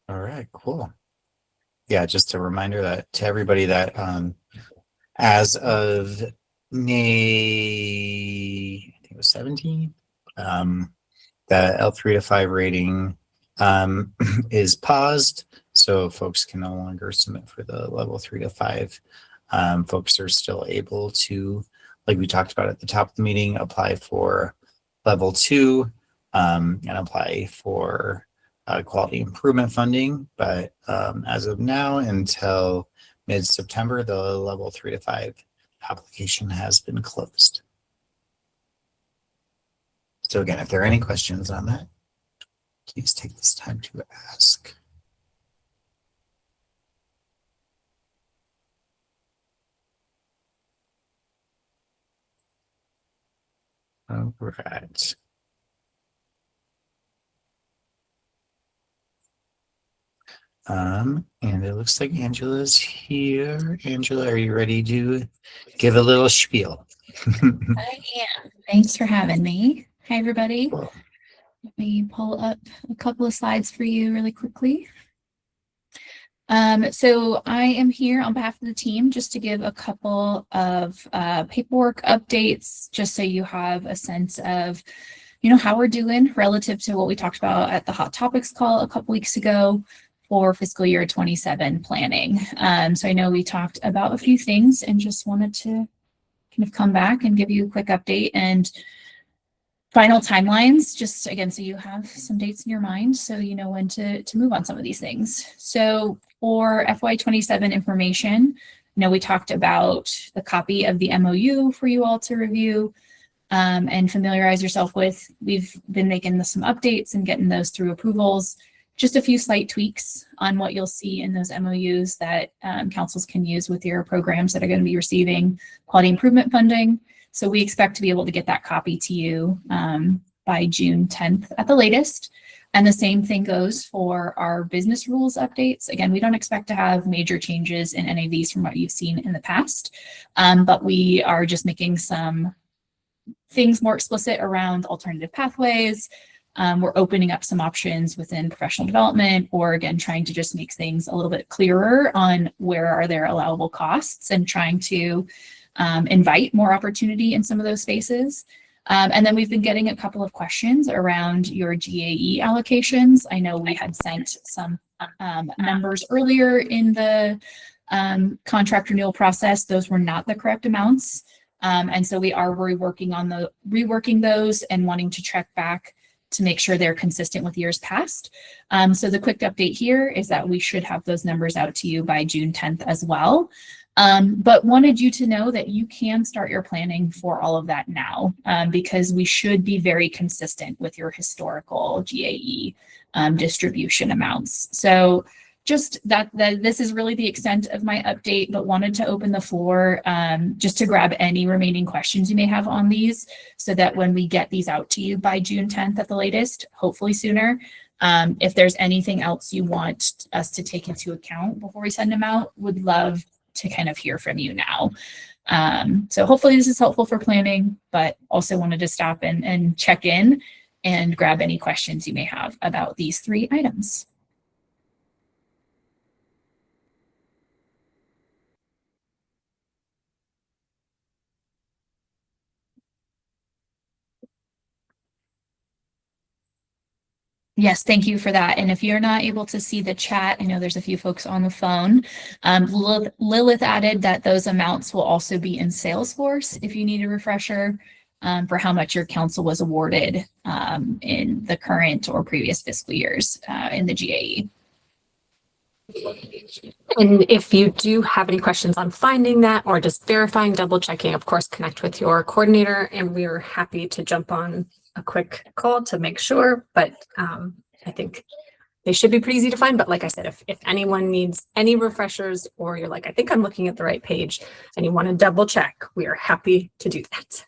Speaker 1: All right, cool. Yeah, just a reminder that to everybody that as of May, I think it was 17, the L3 to 5 rating is paused, so folks can no longer submit for the level 3 to 5. Folks are still able to, like we talked about at the top of the meeting, apply for level 2 and apply for quality improvement funding. But as of now, until mid-September, the level 3 to 5 application has been closed. So again, if there are any questions on that, please take this time to ask. All right. And it looks like Angela's here. Angela, are you ready to give a little spiel?
Speaker 10: I am. Thanks for having me. Hi, everybody. Let me pull up a couple of slides for you really quickly. So I am here on behalf of the team just to give a couple of paperwork updates, just so you have a sense of, how we're doing relative to what we talked about at the Hot Topics call a couple weeks ago for fiscal year 27 planning. So I know we talked about a few things and just wanted to kind of come back and give you a quick update and final timelines, just again, so you have some dates in your mind, so you know when to move on some of these things. So for FY27 information, we talked about the copy of the MOU for you all to review and familiarize yourself with. We've been making some updates and getting those through approvals. Just a few slight tweaks on what you'll see in those MOUs that councils can use with your programs that are going to be receiving quality improvement funding. So we expect to be able to get that copy to you by June 10th at the latest. And the same thing goes for our business rules updates. Again, we don't expect to have major changes in NAVs from what you've seen in the past, but we are just making some things more explicit around alternative pathways. We're opening up some options within professional development, or again, trying to just make things a little bit clearer on where are there allowable costs and trying to invite more opportunity in some of those spaces. And then we've been getting a couple of questions around your GAE allocations. I know we had sent some numbers earlier in the contract renewal process. Those were not the correct amounts. And so we are reworking those and wanting to track back to make sure they're consistent with years past. So the quick update here is that we should have those numbers out to you by June 10th as well. But wanted you to know that you can start your planning for all of that now, because we should be very consistent with your historical GAE distribution amounts. So just that this is really the extent of my update, but wanted to open the floor just to grab any remaining questions you may have on these, so that when we get these out to you by June 10th at the latest, hopefully sooner, if there's anything else you want us to take into account before we send them out, would love to kind of hear from you now. So hopefully this is helpful for planning, but also wanted to stop and check in and grab any questions you may have about these 3 items. Yes, thank you for that. And if you're not able to see the chat, I know there's a few folks on the phone. Lilith added that those amounts will also be in Salesforce if you need a refresher for how much your council was awarded in the current or previous fiscal years in the GAE.
Speaker 11: And if you do have any questions on finding that or just verifying, double checking, of course, connect with your coordinator, and we are happy to jump on a quick call to make sure. But I think They should be pretty easy to find, but like I said, if anyone needs any refreshers or you're like, I think I'm looking at the right page and you want to double check, we are happy to do that.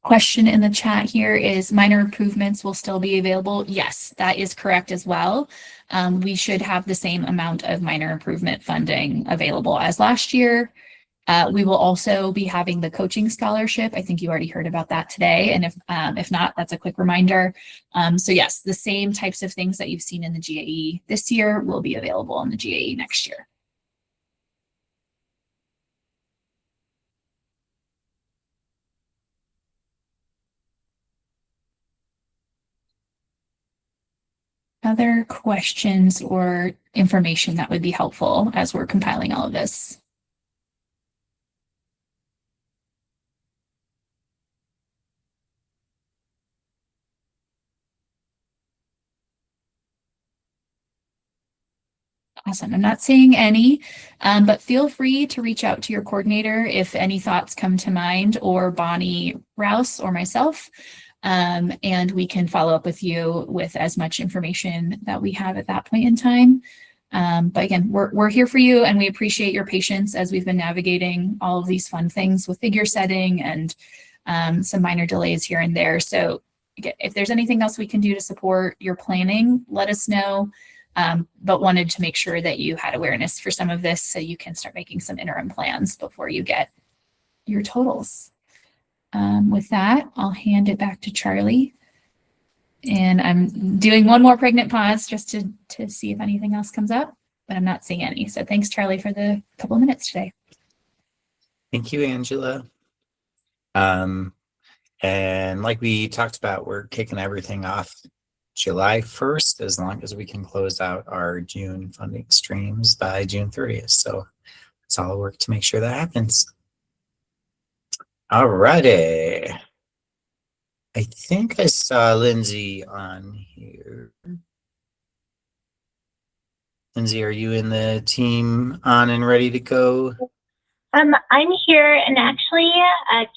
Speaker 10: Question in the chat here is minor improvements will still be available. Yes, that is correct as well. We should have the same amount of minor improvement funding available as last year. We will also be having the coaching scholarship. I think you already heard about that today. And if not, that's a quick reminder. So yes, the same types of things that you've seen in the GAE this year will be available in the GAE next year. Other questions or information that would be helpful as we're compiling all of this? Awesome. I'm not seeing any, but feel free to reach out to your coordinator if any thoughts come to mind, or Bonnie Rouse or myself. And we can follow up with you with as much information that we have at that point in time. But again, we're here for you, and we appreciate your patience as we've been navigating all of these fun things with figure setting and some minor delays here and there. So again, if there's anything else we can do to support your planning, let us know. But wanted to make sure that you had awareness for some of this so you can start making some interim plans before you get your totals. With that, I'll hand it back to Charlie. And I'm doing one more pregnant pause just to see if anything else comes up, but I'm not seeing any. So thanks, Charlie, for the couple of minutes today.
Speaker 1: Thank you, Angela. And like we talked about, we're kicking everything off July 1st, as long as we can close out our June funding streams by June 30th. So it's all work to make sure that happens. All righty. I think I saw Lindsay on here. Lindsay, are you in the team on and ready to go?
Speaker 9: I'm here, and actually,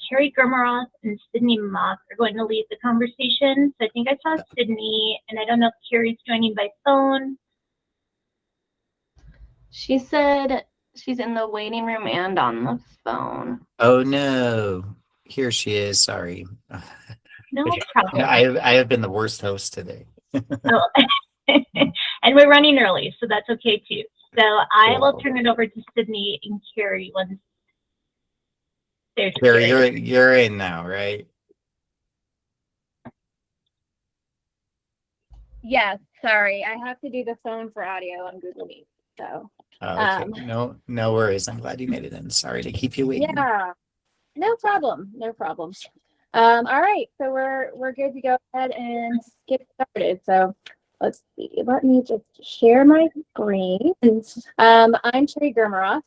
Speaker 9: Carrie Grimmeroth and Sydney Mock are going to lead the conversation. So I think I saw Sydney, and I don't know if Carrie's joining by phone.
Speaker 12: She said she's in the waiting room and on the phone.
Speaker 1: Oh no, here she is. Sorry.
Speaker 9: No problem.
Speaker 1: I have been the worst host today.
Speaker 9: Oh. And we're running early, so that's okay too. So I will turn it over to Sydney and Carrie once there's
Speaker 1: Carrie, you're in now, right?
Speaker 13: Yes, sorry. I have to do the phone for audio on Google Meet. So
Speaker 1: Okay. No worries. I'm glad you made it in. Sorry to keep you waiting.
Speaker 13: yeah, no problem. No problem. All right, so we're good to go ahead and get started. So let's see. Let me just share my screen. I'm Carrie Grimmeroth,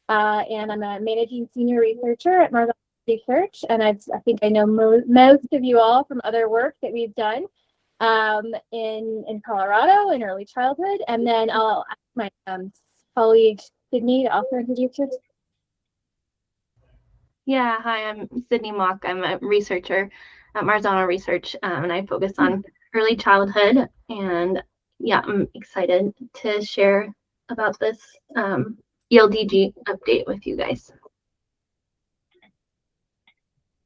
Speaker 13: and I'm a managing senior researcher at Marzano Research. And I think I know most of you all from other work that we've done in Colorado in early childhood. And then I'll ask my colleague Sydney to also introduce herself.
Speaker 12: Yeah, hi, I'm Sydney Mock. I'm a researcher at Marzano Research, and I focus on early childhood. And yeah, I'm excited to share about this ELDG update with you guys.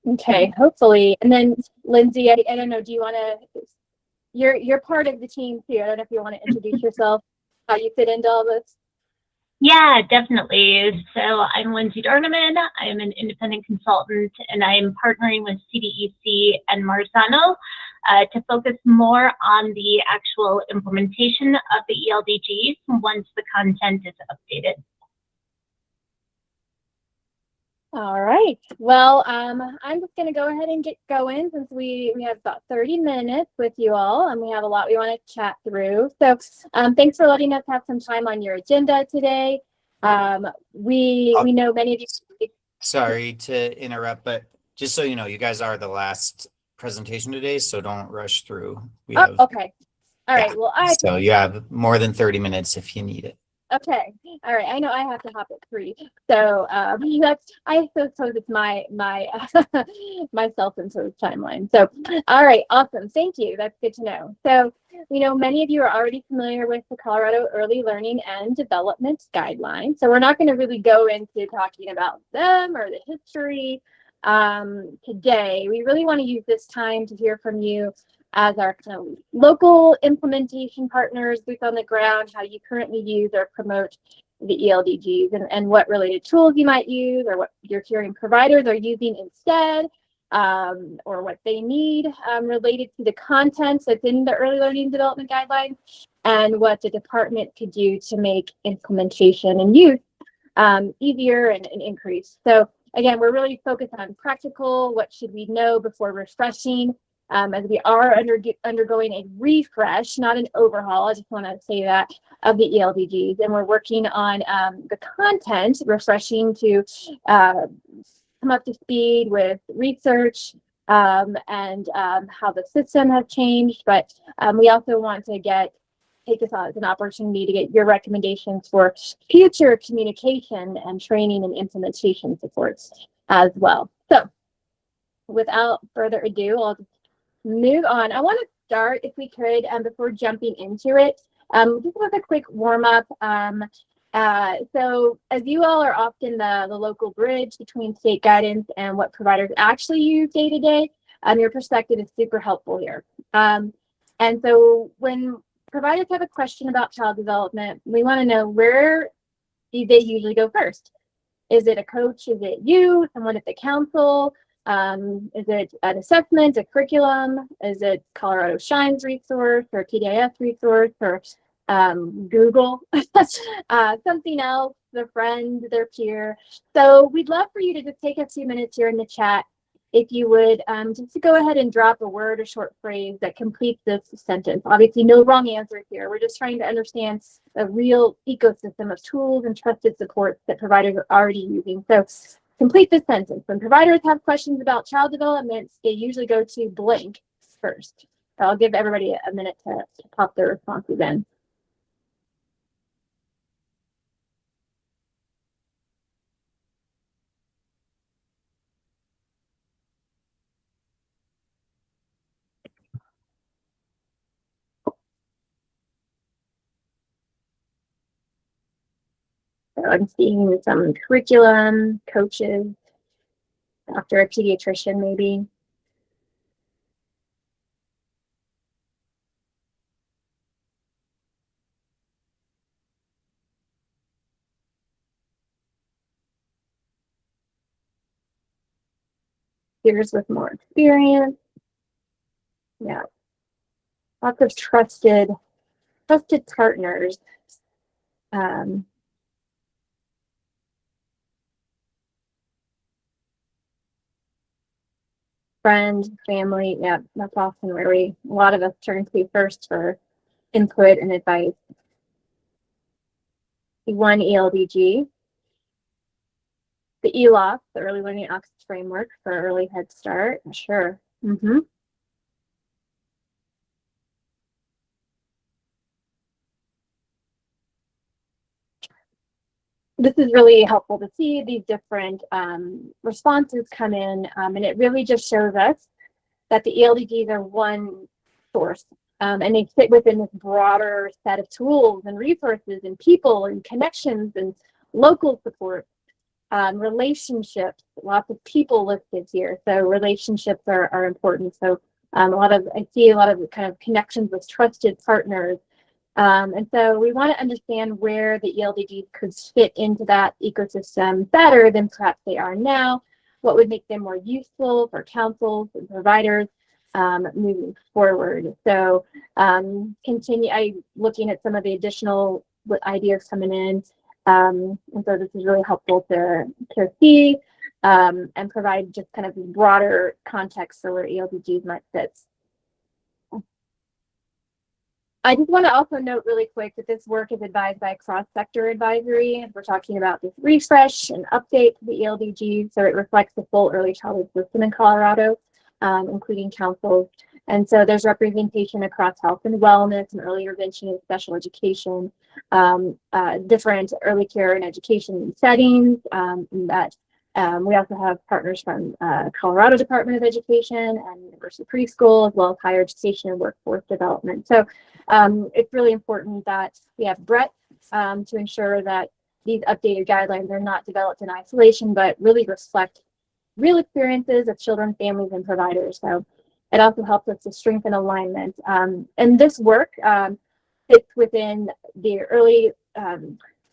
Speaker 13: Okay, hopefully. And then Lindsay, I don't know, do you want to, you're part of the team too. I don't know if you want to introduce yourself, how you fit into all this.
Speaker 9: Yeah, definitely. So I'm Lindsay Dorneman. I'm an independent consultant, and I'm partnering with CDEC and Marzano to focus more on the actual implementation of the ELDGs once the content is updated.
Speaker 13: All right. Well, I'm just going to go ahead and get going since we have about 30 minutes with you all, and we have a lot we want to chat through. So thanks for letting us have some time on your agenda today. We know many of you.
Speaker 1: Sorry to interrupt, but just so you know, you guys are the last presentation today, so don't rush through.
Speaker 13: Okay. All right. Well,
Speaker 1: so you have more than 30 minutes if you need it.
Speaker 13: Okay. All right. I know I have to hop at 3. So that's I suppose it's my my self-imposed timeline. So all right, awesome. Thank you. That's good to know. So many of you are already familiar with the Colorado Early Learning and Development Guidelines. So we're not going to really go into talking about them or the history today. We really want to use this time to hear from you as our kind of local implementation partners, boots on the ground, how you currently use or promote the ELDGs and what related tools you might use or what your hearing providers are using instead, or what they need related to the content that's in the Early Learning Development Guidelines, and what the department could do to make implementation and use easier and increase. So again, we're really focused on practical, what should we know before refreshing, as we are undergoing a refresh, not an overhaul. I just want to say that, of the ELDGs, and we're working on the content, refreshing to come up to speed with research and how the system has changed. But we also want to take this on as an opportunity to get your recommendations for future communication and training and implementation supports as well. So without further ado, I'll just move on. I want to start, if we could, before jumping into it, just with a quick warm up. So as you all are often the local bridge between state guidance and what providers actually use day to day, your perspective is super helpful here. And so when providers have a question about child development, we want to know, where do they usually go first? Is it a coach? Is it you, someone at the council? Is it an assessment, a curriculum? Is it Colorado Shines resource or TDIS resource or Google? Something else, their friend, their peer. So we'd love for you to just take a few minutes here in the chat, if you would, just to go ahead and drop a word or short phrase that completes this sentence. Obviously, no wrong answer here. We're just trying to understand a real ecosystem of tools and trusted supports that providers are already using. So complete this sentence. When providers have questions about child development, they usually go to blank first. So I'll give everybody a minute to pop their responses in. So I'm seeing some curriculum, coaches, after a pediatrician maybe. Peers with more experience. Yeah. Lots of trusted partners. Friends, family, yeah, that's often where a lot of us turn to first for input and advice. One ELDG, the ELOF, the Early Learning Access Framework for Early Head Start, sure. This is really helpful to see these different responses come in, and it really just shows us that the ELDGs are one source, and they fit within this broader set of tools and resources and people and connections and local support, relationships, lots of people listed here. So relationships are important. So I see a lot of kind of connections with trusted partners. And so we want to understand where the ELDGs could fit into that ecosystem better than perhaps they are now. What would make them more useful for councils and providers moving forward. So I'm looking at some of the additional ideas coming in. And so this is really helpful to see and provide just kind of broader context for where ELDGs might fit. I just want to also note really quick that this work is advised by a cross-sector advisory. We're talking about this refresh and update to the ELDG, so it reflects the full early childhood system in Colorado, including councils. And so there's representation across health and wellness and early intervention and special education, different early care and education settings. We also have partners from Colorado Department of Education and University Preschool, as well as higher education and workforce development. So it's really important that we have breadth to ensure that these updated guidelines are not developed in isolation, but really reflect real experiences of children, families, and providers. So it also helps us to strengthen alignment. And this work fits within the early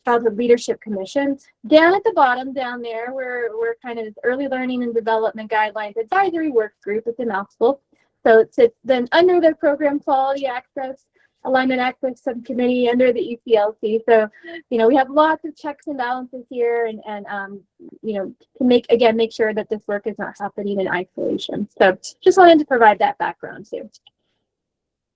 Speaker 13: Childhood Leadership Commission. Down at the bottom, down there, we're kind of Early Learning and Development Guidelines Advisory Work Group. It's a mouthful. So it sits then under the Program Quality Access Alignment Access Subcommittee under the ECLC. So, we have lots of checks and balances here, and to make sure that this work is not happening in isolation. So just wanted to provide that background too.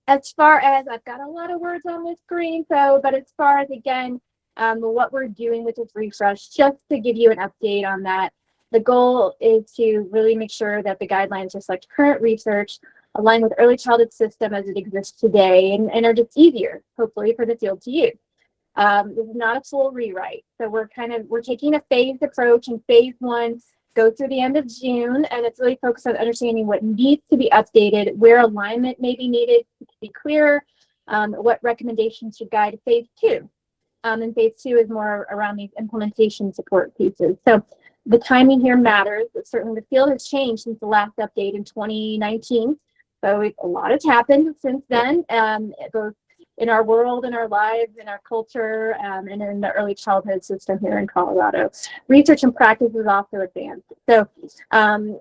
Speaker 13: As far as, I've got a lot of words on this screen, but as far as, again, what we're doing with this refresh, just to give you an update on that, the goal is to really make sure that the guidelines reflect current research, align with early childhood system as it exists today, and are just easier, hopefully, for the field to use. This is not a full rewrite. So we're taking a phased approach, and phase 1 goes through the end of June, and it's really focused on understanding what needs to be updated, where alignment may be needed to be clearer, what recommendations should guide phase 2. And phase 2 is more around these implementation support pieces. So the timing here matters. Certainly the field has changed since the last update in 2019. So a lot has happened since then, both in our world, in our lives, in our culture, and in the early childhood system here in Colorado. Research and practice is also advanced. So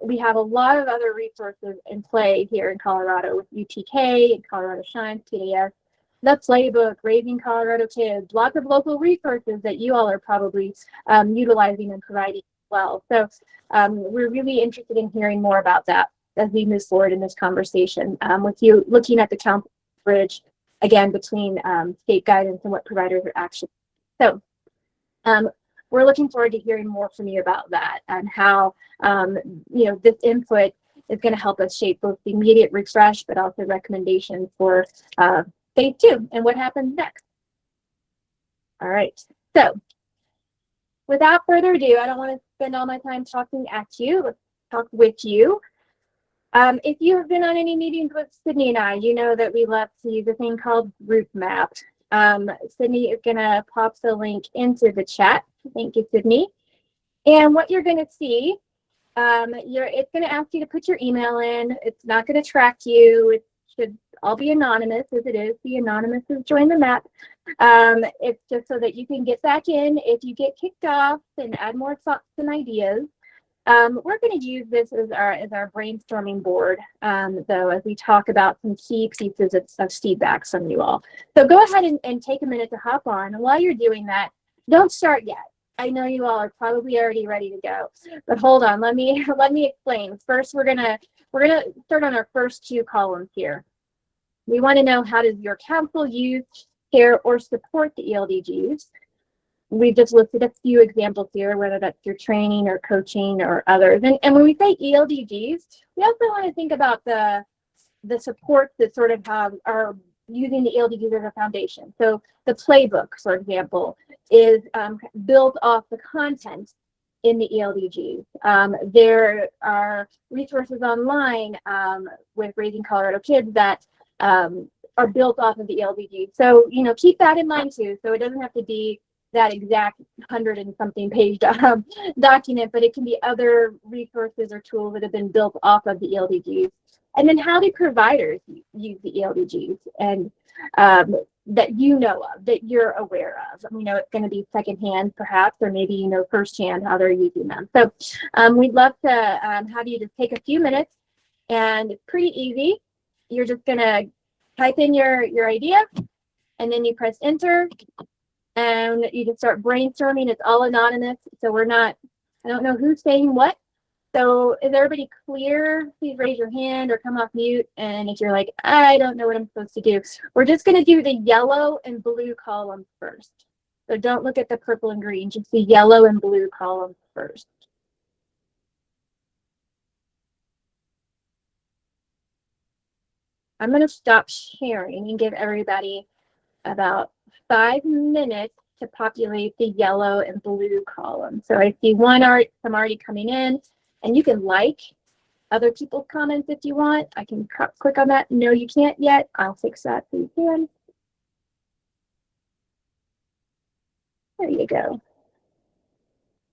Speaker 13: we have a lot of other resources in play here in Colorado with UTK and Colorado Shines, PDS, the playbook, Raising Colorado Kids, lots of local resources that you all are probably utilizing and providing as well. So we're really interested in hearing more about that as we move forward in this conversation, with you looking at the council bridge again between state guidance and what providers are actually. So we're looking forward to hearing more from you about that and how this input is going to help us shape both the immediate refresh, but also recommendations for phase 2 and what happens next. All right. So without further ado, I don't want to spend all my time talking at you. Let's talk with you. If you have been on any meetings with Sydney and I, you know that we love to use a thing called Group Map. Sydney is going to pop the link into the chat. Thank you, Sydney. And what you're going to see, it's going to ask you to put your email in. It's not going to track you. It should all be anonymous, as it is. The anonymous is join the map. It's just so that you can get back in if you get kicked off and add more thoughts and ideas. We're going to use this as our brainstorming board, though, as we talk about some key pieces of feedback from you all. So go ahead and take a minute to hop on. And while you're doing that, don't start yet. I know you all are probably already ready to go, but hold on. Let me explain. First, we're gonna start on our first 2 columns here. We want to know, how does your council use, care, or support the ELDGs? We've just listed a few examples here, whether that's your training or coaching or others. And when we say ELDGs, we also want to think about the supports that sort of are using the ELDGs as a foundation. So the playbook, for example, is built off the content in the ELDGs. There are resources online with Raising Colorado Kids that are built off of the ELDGs. So, keep that in mind too. So it doesn't have to be that exact 100 and something page document, but it can be other resources or tools that have been built off of the ELDGs. And then how do providers use the ELDGs and that you know of, that you're aware of? It's going to be secondhand perhaps, or maybe firsthand how they're using them. So we'd love to have you just take a few minutes, and it's pretty easy. You're just going to type in your idea, and then you press enter. And you can start brainstorming. It's all anonymous, so I don't know who's saying what. So is everybody clear? Please raise your hand or come off mute. And if you're like, I don't know what I'm supposed to do, we're just going to do the yellow and blue columns first. So don't look at the purple and green, just the yellow and blue columns first. I'm going to stop sharing and give everybody about 5 minutes to populate the yellow and blue column. So I see some already coming in, and you can like other people's comments if you want. I can click on that. No, you can't yet. I'll fix that so you can. There you go.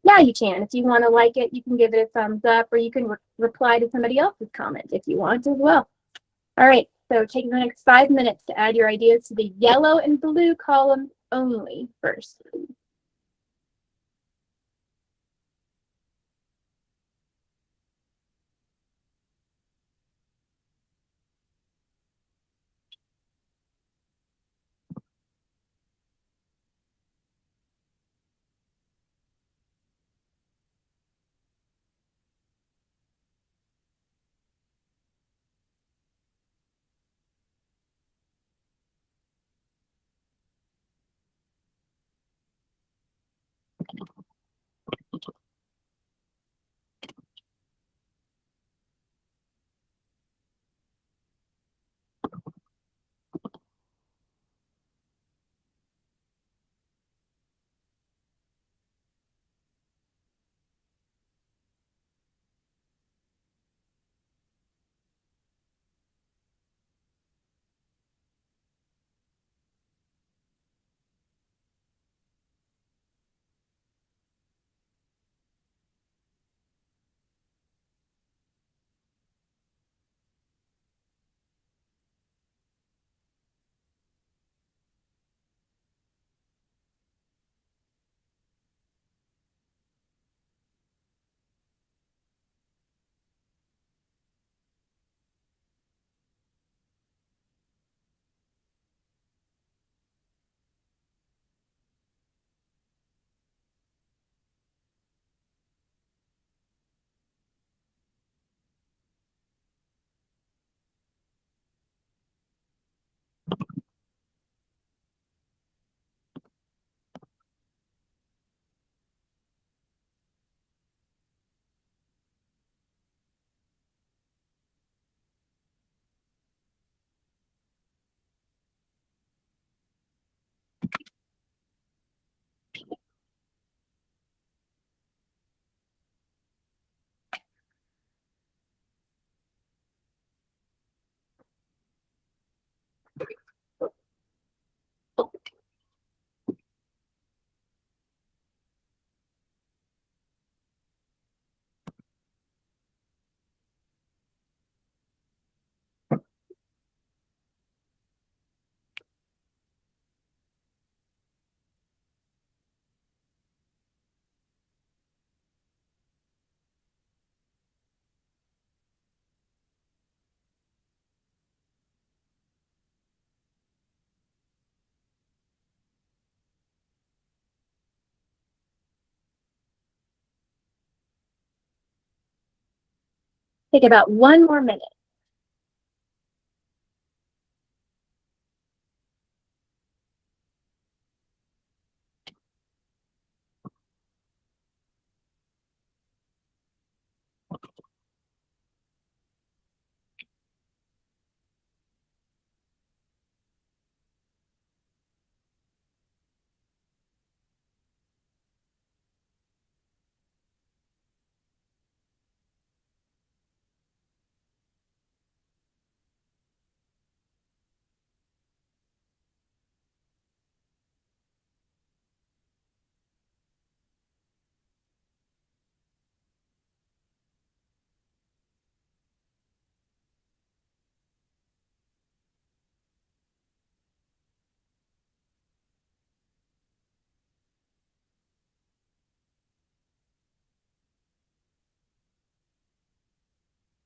Speaker 13: Now you can. If you want to like it, you can give it a thumbs up, or you can reply to somebody else's comment if you want as well. All right, so taking the next 5 minutes to add your ideas to the yellow and blue column only first. Take about 1 more minute.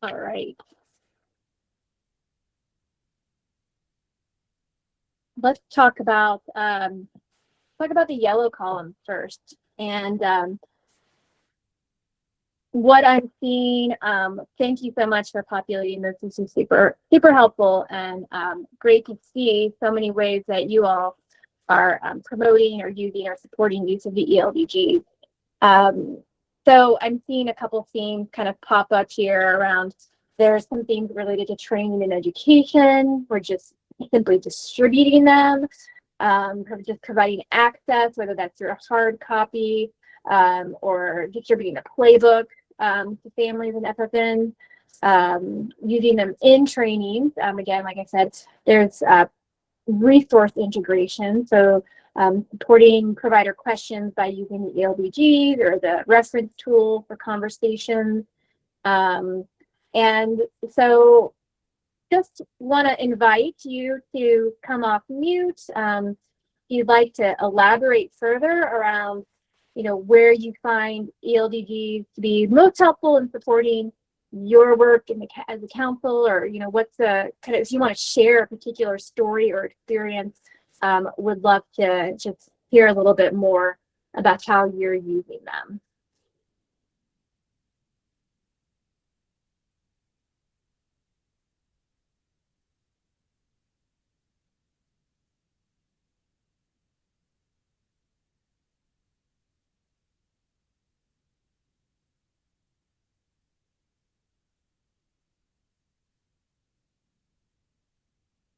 Speaker 13: All right. Let's talk about the yellow column first. And what I'm seeing, thank you so much for populating this. This is super, super helpful, and great to see so many ways that you all are promoting or using or supporting use of the ELDG. So I'm seeing a couple themes kind of pop up here around. There's some things related to training and education. We're just simply distributing them. just providing access, whether that's through a hard copy or distributing a playbook to families and FFN, using them in trainings. Again, like I said, there's resource integration. So supporting provider questions by using the ELDGs or the reference tool for conversations. And so just want to invite you to come off mute. If you'd like to elaborate further around, where you find ELDGs to be most helpful in supporting your work as a council, or what's the kind of, if you want to share a particular story or experience, would love to just hear a little bit more about how you're using them.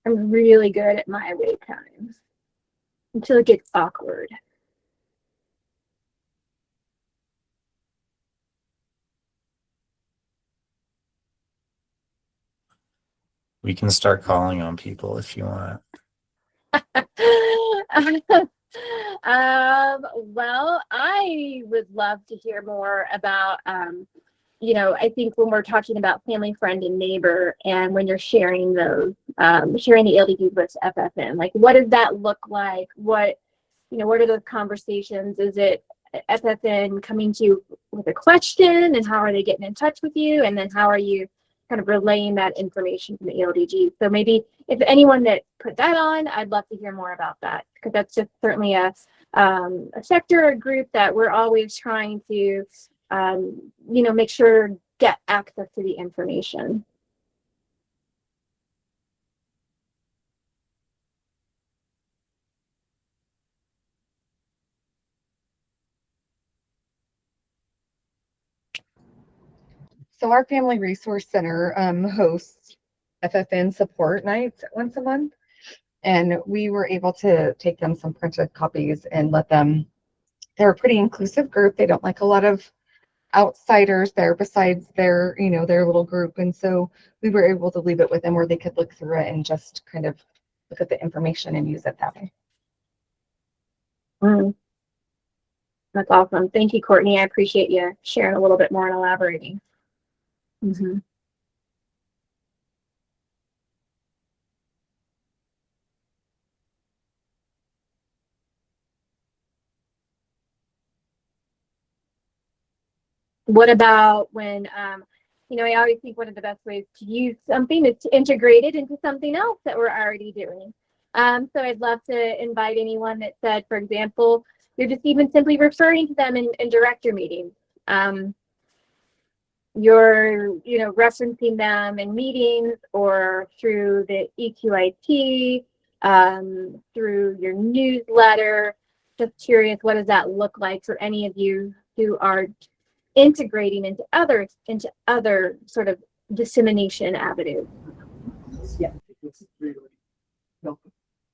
Speaker 13: I'm really good at my wait times until it gets awkward.
Speaker 1: We can start calling on people if you want.
Speaker 13: Well, I would love to hear more about, I think when we're talking about family, friend, and neighbor, and when you're sharing those, sharing the ELDGs with FFN, like what does that look like? What are those conversations? Is it FFN coming to you with a question, and how are they getting in touch with you? And then how are you kind of relaying that information from the ELDG? So maybe if anyone that put that on, I'd love to hear more about that, because that's just certainly a sector or group that we're always trying to, make sure get access to the information.
Speaker 14: So our Family Resource Center hosts FFN support nights once a month, and we were able to take them some printed copies and let them, they're a pretty inclusive group. They don't like a lot of outsiders there besides their, their little group. And so we were able to leave it with them where they could look through it and just kind of look at the information and use it that way.
Speaker 13: That's awesome. Thank you, Courtney. I appreciate you sharing a little bit more and elaborating. What about when, I always think one of the best ways to use something is to integrate it into something else that we're already doing. So I'd love to invite anyone that said, for example, you're just even simply referring to them in director meetings. You're, referencing them in meetings or through the EQIT, through your newsletter. Just curious, what does that look like for any of you who are integrating into other sort of dissemination avenues?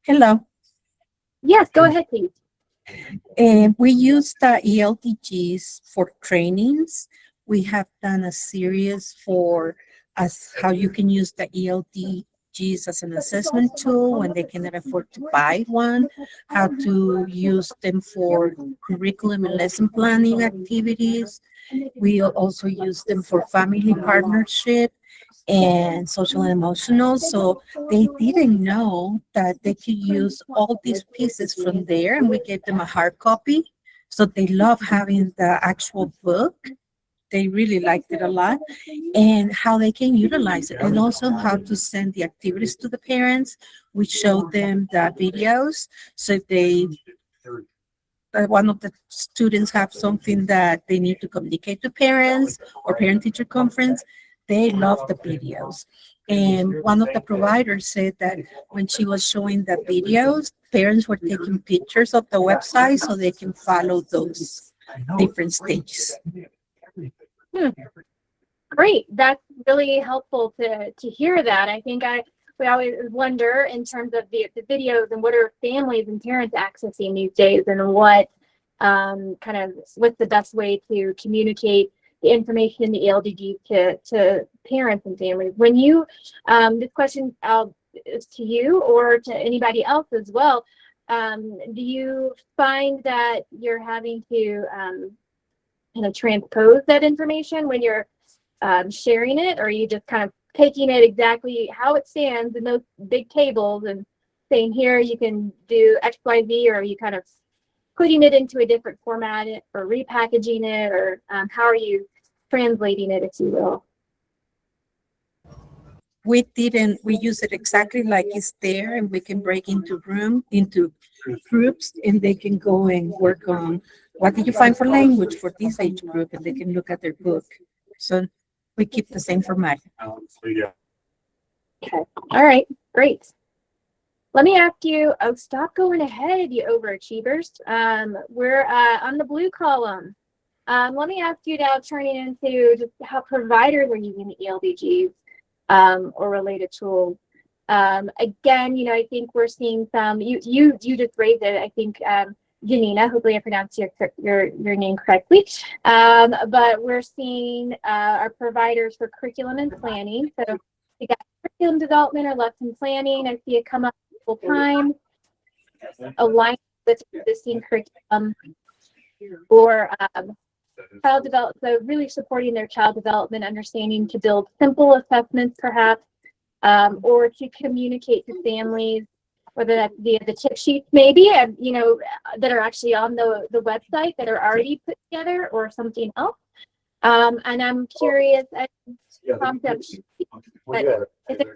Speaker 15: Hello.
Speaker 13: Yes, go ahead, please.
Speaker 15: We use the ELDGs for trainings. We have done a series for us how you can use the ELDGs as an assessment tool when they cannot afford to buy one, how to use them for curriculum and lesson planning activities. We also use them for family partnership and social and emotional. So they didn't know that they could use all these pieces from there, and we gave them a hard copy. So they love having the actual book. They really liked it a lot, and how they can utilize it, and also how to send the activities to the parents. We showed them the videos. So if they one of the students have something that they need to communicate to parents or parent-teacher conference, they love the videos. And one of the providers said that when she was showing the videos, parents were taking pictures of the website so they can follow those different stages.
Speaker 13: Great. That's really helpful to hear that. I think we always wonder in terms of the videos and what are families and parents accessing these days, and what kind of what's the best way to communicate the information in the ELDG to parents and families. When you, this question is to you or to anybody else as well, do you find that you're having to kind of transpose that information when you're sharing it, or are you just kind of taking it exactly how it stands in those big tables and saying, here you can do X, Y, Z, or are you kind of putting it into a different format or repackaging it, or how are you translating it, if you will?
Speaker 15: We use it exactly like it's there, and we can break into groups, and they can go and work on what did you find for language for this age group, and they can look at their book. So we keep the same format.
Speaker 13: Okay. All right. Great. Let me ask you, oh, stop going ahead, you overachievers. We're on the blue column. Let me ask you now, turning into just how providers are using the ELDGs or related tools. Again, you know, I think we're seeing some, you just raised it, I think, Janina, hopefully I pronounced your name correctly. But we're seeing our providers for curriculum and planning. So we got curriculum development or lesson planning. I see it come up full time, aligned with existing curriculum, or child development. So really supporting their child development, understanding to build simple assessments, perhaps, or to communicate to families, whether that's via the tip sheets, maybe, and you know, that are actually on the website that are already put together, or something else. And I'm curious, concept, but is it,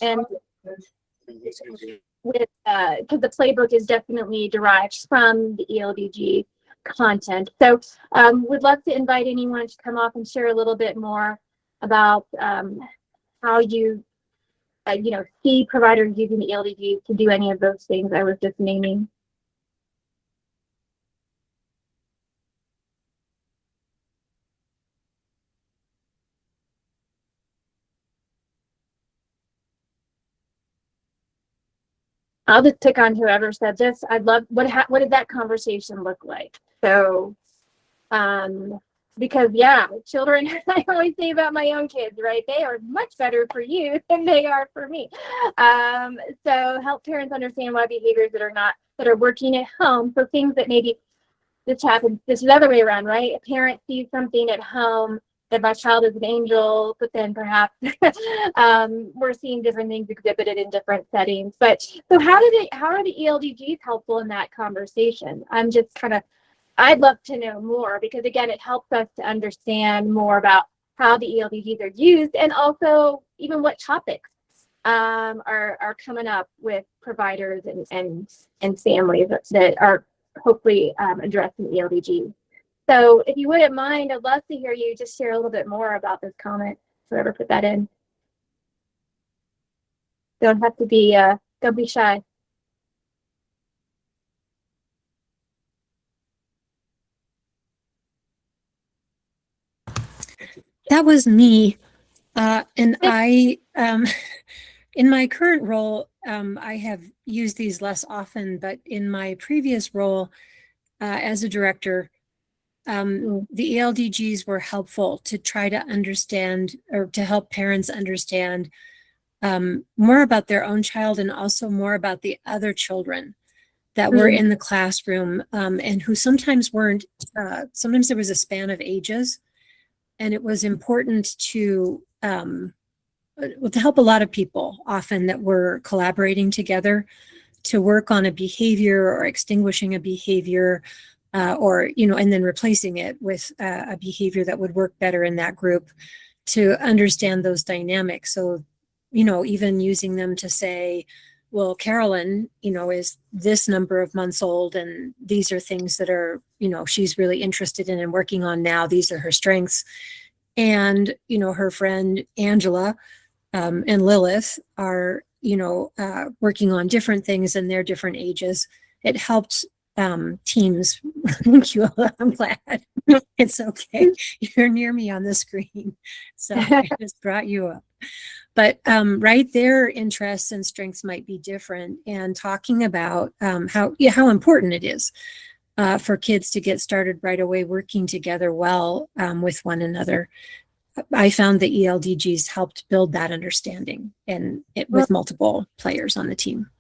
Speaker 13: and with because the playbook is definitely derived from the ELDG content. So would love to invite anyone to come up and share a little bit more about how you you know, see providers using the ELDG to do any of those things I was just naming. I'll just pick on whoever said this. I'd love, what did that conversation look like? So, because yeah, children, I always say about my own kids, right? They are much better for you than they are for me. So help parents understand why behaviors that are working at home. So things that maybe this happens, this is the other way around, right? A parent sees something at home that my child is an angel, but then perhaps we're seeing different things exhibited in different settings. But so how are the ELDGs helpful in that conversation? I'm just kind of, I'd love to know more, because again, it helps us to understand more about how the ELDGs are used, and also even what topics are coming up with providers and families that are hopefully addressing ELDGs. So if you wouldn't mind, I'd love to hear you just share a little bit more about this comment. Whoever put that in. Don't have to be, don't be shy.
Speaker 16: That was me. And I, in my current role, I have used these less often, but in my previous role as a director, the ELDGs were helpful to try to understand, or to help parents understand more about their own child, and also more about the other children that were in the classroom, and who sometimes weren't, sometimes there was a span of ages, and it was important to help a lot of people often that were collaborating together to work on a behavior or extinguishing a behavior, or, you know, and then replacing it with a behavior that would work better in that group, to understand those dynamics. So, you know, even using them to say, well, Carolyn, you know, is this number of months old, and these are things that are, you know, she's really interested in and working on now. These are her strengths. And, you know, her friend Angela and Lilith are, you know, working on different things in their different ages. It helped teams. Thank you. I'm glad. It's okay. You're near me on the screen. So I just brought you up. But right, their interests and strengths might be different. And talking about how important it is for kids to get started right away, working together well with one another. I found the ELDGs helped build that understanding and with multiple players on the team.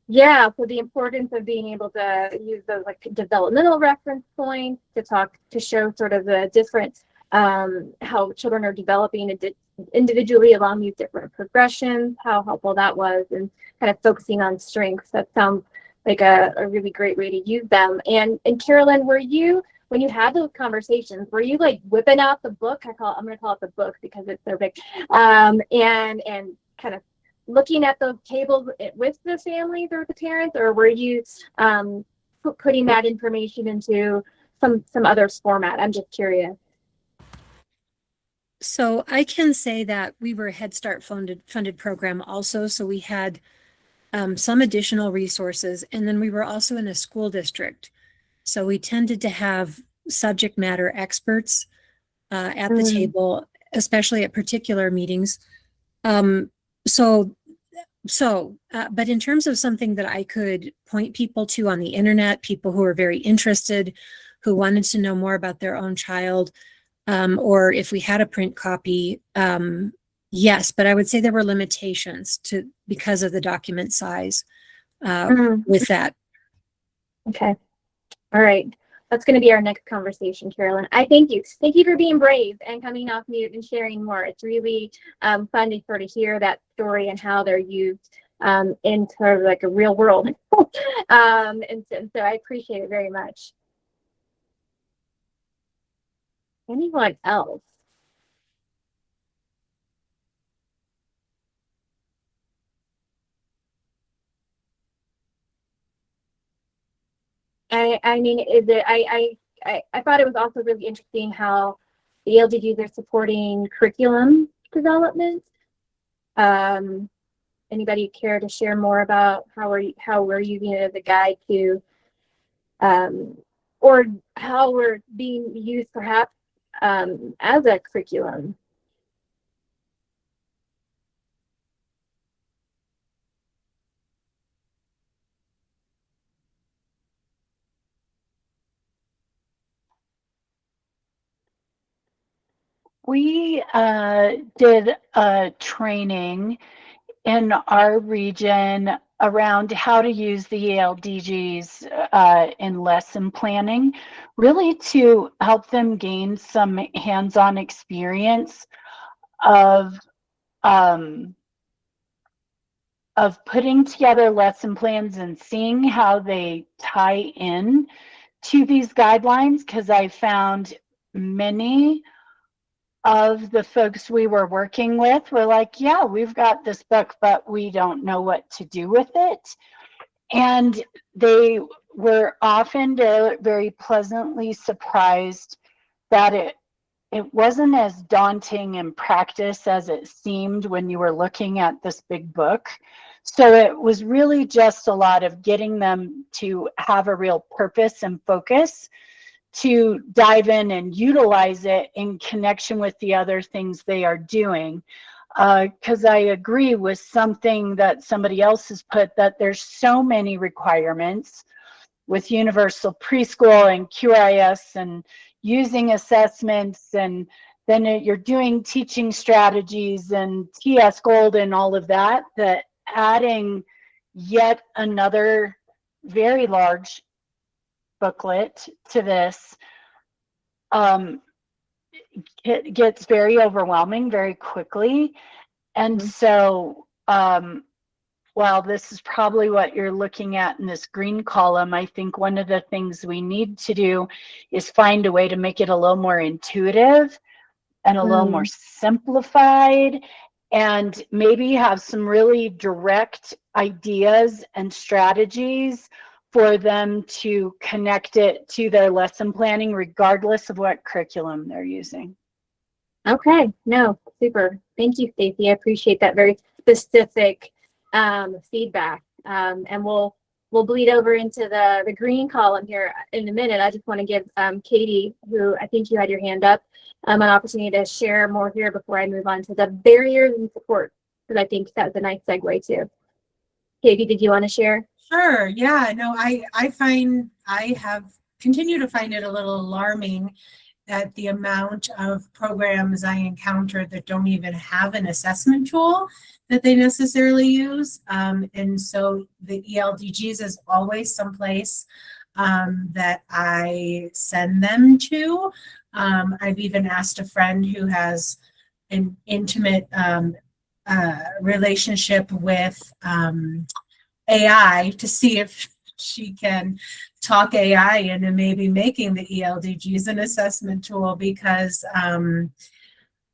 Speaker 13: Yeah, so the importance of being able to use those like developmental reference points to show sort of the different how children are developing individually along these different progressions, how helpful that was, and kind of focusing on strengths. That sounds like a really great way to use them. And Carolyn, were you, when you had those conversations, were you like whipping out the book? I'm going to call it the book because it's so big, and kind of looking at the tables with the families or the parents, or were you putting that information into some other format? I'm just curious.
Speaker 16: So I can say that we were a Head Start funded program also. So we had some additional resources, and then we were also in a school district. So we tended to have subject matter experts at the table, especially at particular meetings. But in terms of something that I could point people to on the internet, people who are very interested, who wanted to know more about their own child, or if we had a print copy, yes, but I would say there were limitations because of the document size with that.
Speaker 13: Okay. All right. That's going to be our next conversation, Carolyn. I thank you. Thank you for being brave and coming off mute and sharing more. It's really fun to sort of hear that story and how they're used in sort of like a real world. And so I appreciate it very much. Anyone else? I mean, I thought it was also really interesting how the ELDGs are supporting curriculum development. Anybody care to share more about how we're using it as a guide to, or how we're being used perhaps as a curriculum?
Speaker 17: We did a training in our region around how to use the ELDGs in lesson planning, really to help them gain some hands-on experience of putting together lesson plans and seeing how they tie in to these guidelines, because I found many of the folks we were working with were like, yeah, we've got this book, but we don't know what to do with it. And they were often very pleasantly surprised that it wasn't as daunting in practice as it seemed when you were looking at this big book. So it was really just a lot of getting them to have a real purpose and focus to dive in and utilize it in connection with the other things they are doing. Because I agree with something that somebody else has put, that there's so many requirements with universal preschool and QIS and using assessments, and then you're doing teaching strategies and TS Gold and all of that, that adding yet another very large booklet to this, it gets very overwhelming very quickly. And so while this is probably what you're looking at in this green column, I think one of the things we need to do is find a way to make it a little more intuitive and a little more simplified, and maybe have some really direct ideas and strategies for them to connect it to their lesson planning, regardless of what curriculum they're using.
Speaker 13: Okay, no, super. Thank you, Stacey. I appreciate that very specific feedback. And we'll we'll bleed over into the green column here in a minute. I just want to give Katie, who I think you had your hand up, an opportunity to share more here before I move on to the barriers and support, because I think that's a nice segue too. Katie, did you want to share?
Speaker 8: Sure. Yeah. No, I have continued to find it a little alarming at the amount of programs I encountered that don't even have an assessment tool that they necessarily use. And so the ELDGs is always someplace that I send them to. I've even asked a friend who has an intimate relationship with AI to see if she can talk AI into maybe making the ELDGs an assessment tool, because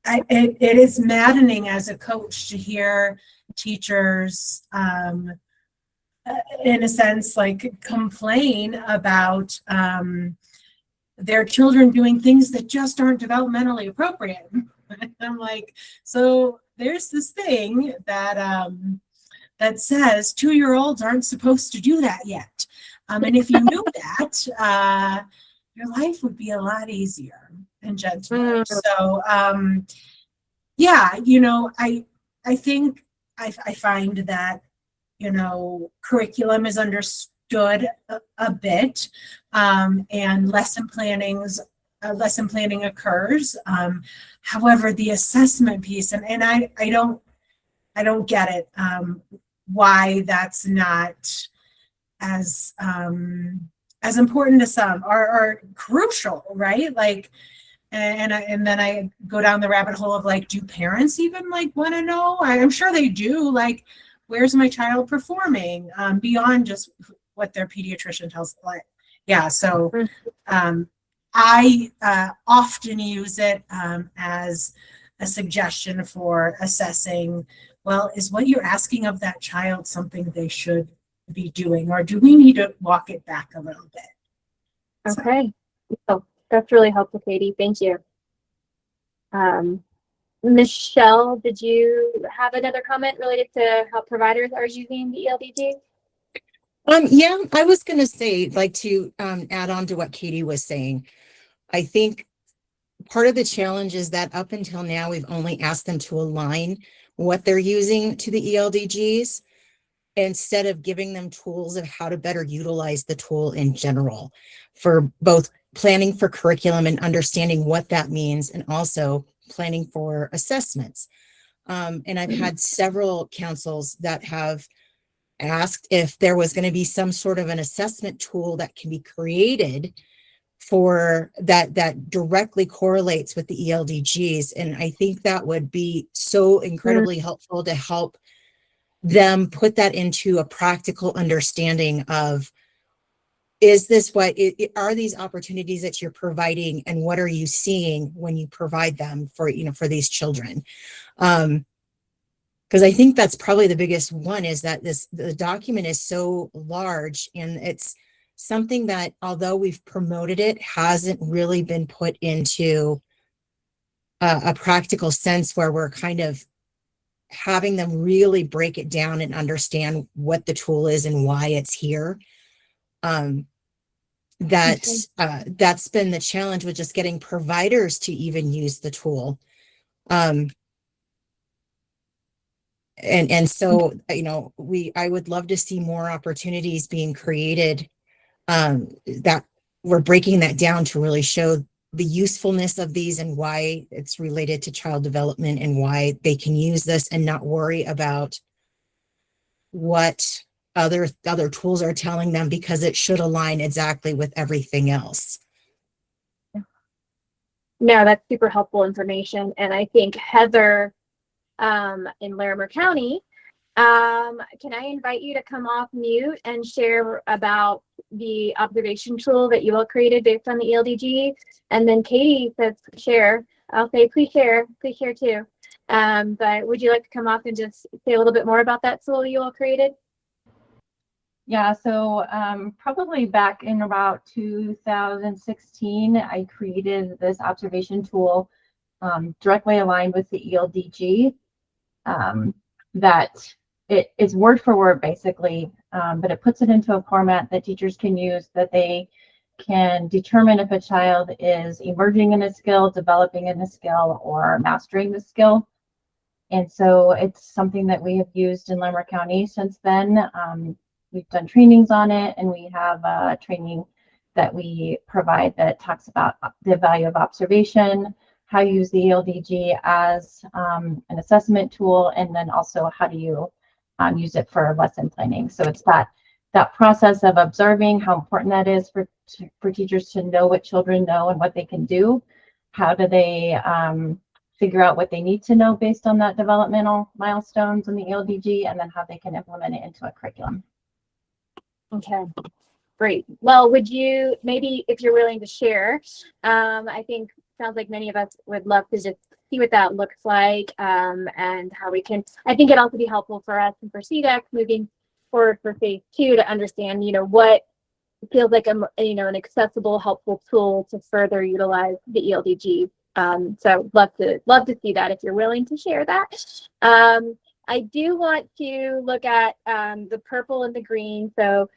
Speaker 8: it is maddening as a coach to hear teachers, in a sense, like complain about their children doing things that just aren't developmentally appropriate. I'm like, so there's this thing that that says 2-year-olds aren't supposed to do that yet. And if you knew that, your life would be a lot easier and gentler. So, yeah, you know, I think I find that, you know, curriculum is understood a bit, and lesson planning occurs. However, the assessment piece, and I don't get it, why that's not as important to some, are crucial, right? Like, and then I go down the rabbit hole of like, do parents even like want to know? I'm sure they do. Like, where's my child performing, beyond just what their pediatrician tells them? Like, yeah. So I often use it as a suggestion for assessing, well, is what you're asking of that child something they should be doing, or do we need to walk it back a little bit?
Speaker 13: Okay. Oh, that's really helpful, Katie. Thank you. Michelle, did you have another comment related to how providers are using the ELDG?
Speaker 18: Yeah, I was going to say, like, to add on to what Katie was saying, I think part of the challenge is that up until now, we've only asked them to align what they're using to the ELDGs instead of giving them tools of how to better utilize the tool in general for both planning for curriculum and understanding what that means, and also planning for assessments. And I've had several councils that have asked if there was going to be some sort of an assessment tool that can be created for that directly correlates with the ELDGs. And I think that would be so incredibly helpful to help them put that into a practical understanding of, is this what are these opportunities that you're providing, and what are you seeing when you provide them for, you know, for these children? Because I think that's probably the biggest one, is that the document is so large, and it's something that, although we've promoted it, hasn't really been put into a practical sense where we're kind of having them really break it down and understand what the tool is and why it's here. That's been the challenge with just getting providers to even use the tool. And so, you know, I would love to see more opportunities being created, that we're breaking that down to really show the usefulness of these and why it's related to child development and why they can use this and not worry about what other tools are telling them, because it should align exactly with everything else.
Speaker 13: No, that's super helpful information. And I think Heather in Larimer County, can I invite you to come off mute and share about the observation tool that you all created based on the ELDG? And then Katie says share. I'll say please share too. But would you like to come off and just say a little bit more about that tool you all created?
Speaker 19: Yeah, so probably back in about 2016, I created this observation tool directly aligned with the ELDG, that it is word for word basically but it puts it into a format that teachers can use, that they can determine if a child is emerging in a skill, developing in a skill, or mastering the skill. And so it's something that we have used in Lamar County since then. We've done trainings on it, and we have a training that we provide that talks about the value of observation, how you use the ELDG as an assessment tool, and then also how do you use it for lesson planning. So it's that process of observing, how important that is for teachers to know what children know and what they can do. How do they figure out what they need to know based on that developmental milestones in the ELDG, and then how they can implement it into a curriculum.
Speaker 13: Okay, great. Well, would you maybe, if you're willing to share, I think sounds like many of us would love to just see what that looks like, and how we can, I think it'd also be helpful for us and for CDEC moving forward for phase 2 to understand, what feels like an accessible, helpful tool to further utilize the ELDG. So love to see that if you're willing to share that. I do want to look at the purple and the green. So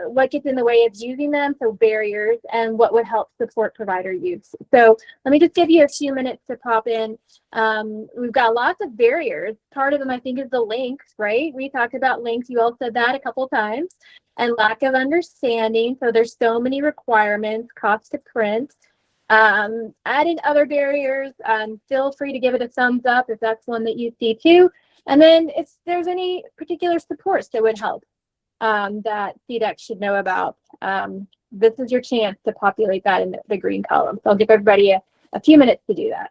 Speaker 13: what gets in the way of using them, so barriers, and what would help support provider use. So let me just give you a few minutes to pop in. We've got lots of barriers. Part of them, I think, is the links, right? We talked about links. You all said that a couple times. And lack of understanding. So there's so many requirements, cost to print. Adding other barriers, feel free to give it a thumbs up if that's one that you see too. And then if there's any particular supports that would help, that CDEC should know about, this is your chance to populate that in the green column. So I'll give everybody a few minutes to do that.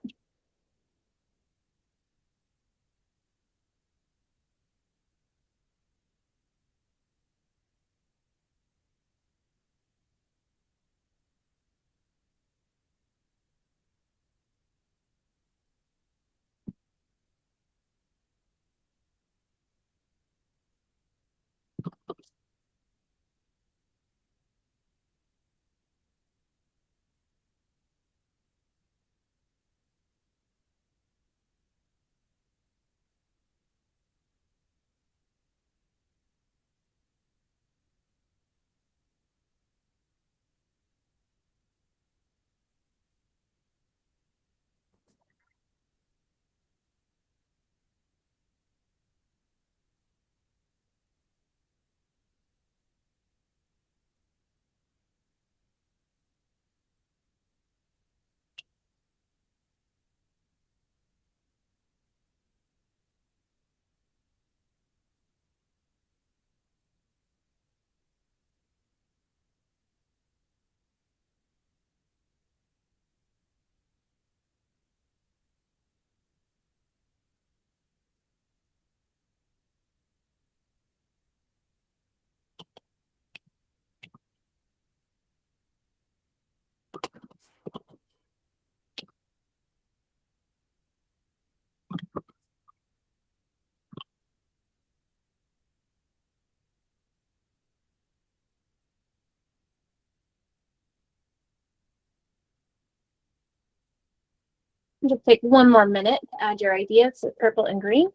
Speaker 13: Just take one more minute to add your ideas, so purple and green.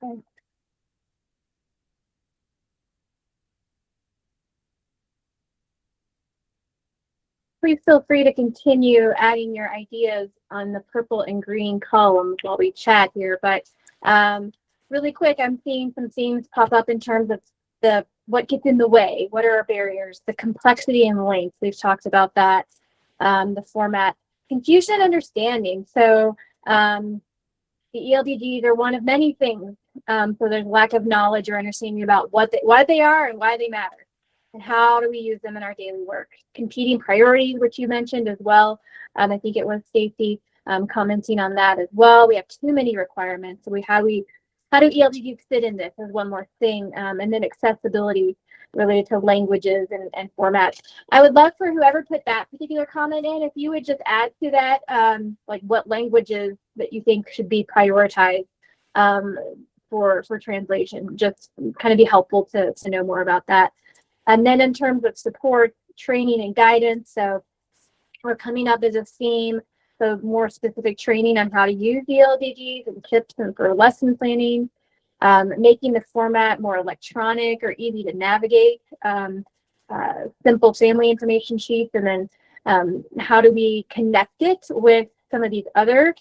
Speaker 13: Okay. Please feel free to continue adding your ideas on the purple and green columns while we chat here. But really quick, I'm seeing some themes pop up in terms of what gets in the way, what are our barriers, the complexity and length. We've talked about that, the format, confusion and understanding. So the ELDGs are one of many things. So there's lack of knowledge or understanding about what they are and why they matter, and how do we use them in our daily work. Competing priorities, which you mentioned as well. I think it was Stacy commenting on that as well. We have too many requirements. So how do ELDGs fit in this as one more thing? And then accessibility related to languages and formats. I would love for whoever put that particular comment in, if you would just add to that, like what languages that you think should be prioritized for translation. Just kind of be helpful to know more about that. And then in terms of support, training, and guidance, so we're coming up as a theme, so more specific training on how to use the ELDGs and tips and for lesson planning, making the format more electronic or easy to navigate, simple family information sheets, and then how do we connect it with some of these other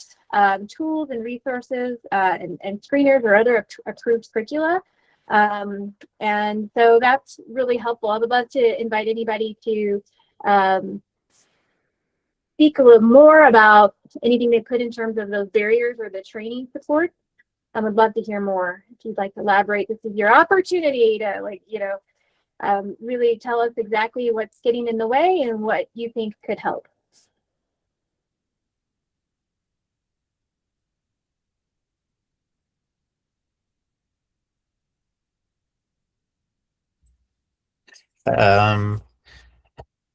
Speaker 13: tools and resources and screeners or other approved curricula. And so that's really helpful. I would love to invite anybody to speak a little more about anything they put in terms of those barriers or the training support. I would love to hear more. If you'd like to elaborate, this is your opportunity to really tell us exactly what's getting in the way and what you think could help.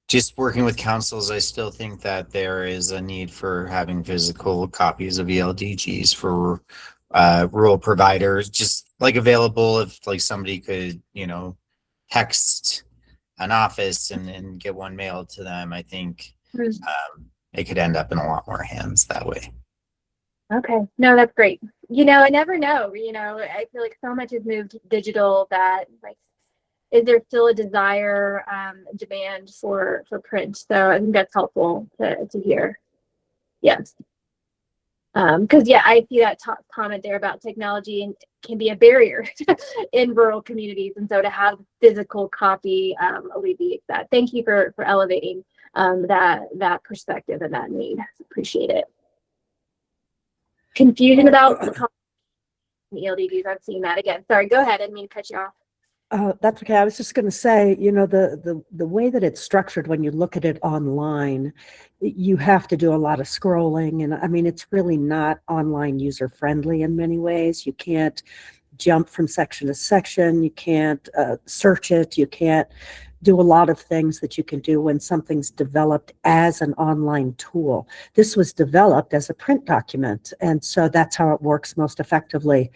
Speaker 1: Just working with councils, I still think that there is a need for having physical copies of ELDGs for rural providers, just like available if like somebody could, text an office and get one mailed to them. I think it could end up in a lot more hands that way.
Speaker 13: Okay, no, that's great. I never know, I feel like so much has moved digital that is there still a desire, demand for print? So I think that's helpful to hear. Yes. Because I see that comment there about technology and can be a barrier in rural communities, and so to have physical copy alleviates that. Thank you for elevating that perspective and that need. Appreciate it. Confusion about the ELDGs. I've seen that again. Sorry, go ahead. I didn't mean to cut you off.
Speaker 20: That's okay. I was just going to say, the way that it's structured when you look at it online, you have to do a lot of scrolling. And I mean, it's really not online user friendly in many ways. You can't jump from section to section. You can't search it. You can't do a lot of things that you can do when something's developed as an online tool. This was developed as a print document. And so that's how it works most effectively.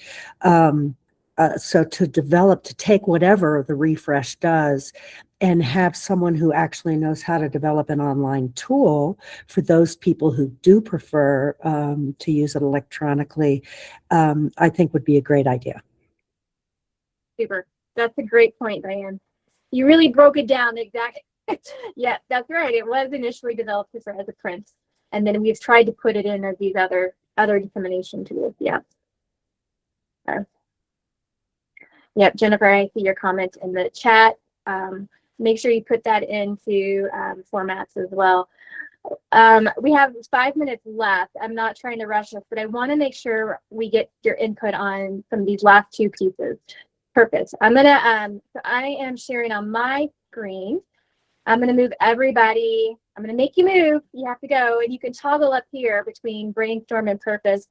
Speaker 20: So to take whatever the refresh does and have someone who actually knows how to develop an online tool for those people who do prefer to use it electronically, I think would be a great idea.
Speaker 13: Super. That's a great point, Diane. You really broke it down exactly. Yeah, that's right. It was initially developed as a print, and then we've tried to put it in as these other dissemination tools. Yeah. Yep, Jennifer, I see your comment in the chat. Make sure you put that into formats as well. We have 5 minutes left. I'm not trying to rush us, but I want to make sure we get your input on some of these last two pieces. Purpose. So I am sharing on my screen. I'm going to move everybody. I'm going to make you move. You have to go, and you can toggle up here between brainstorm and purpose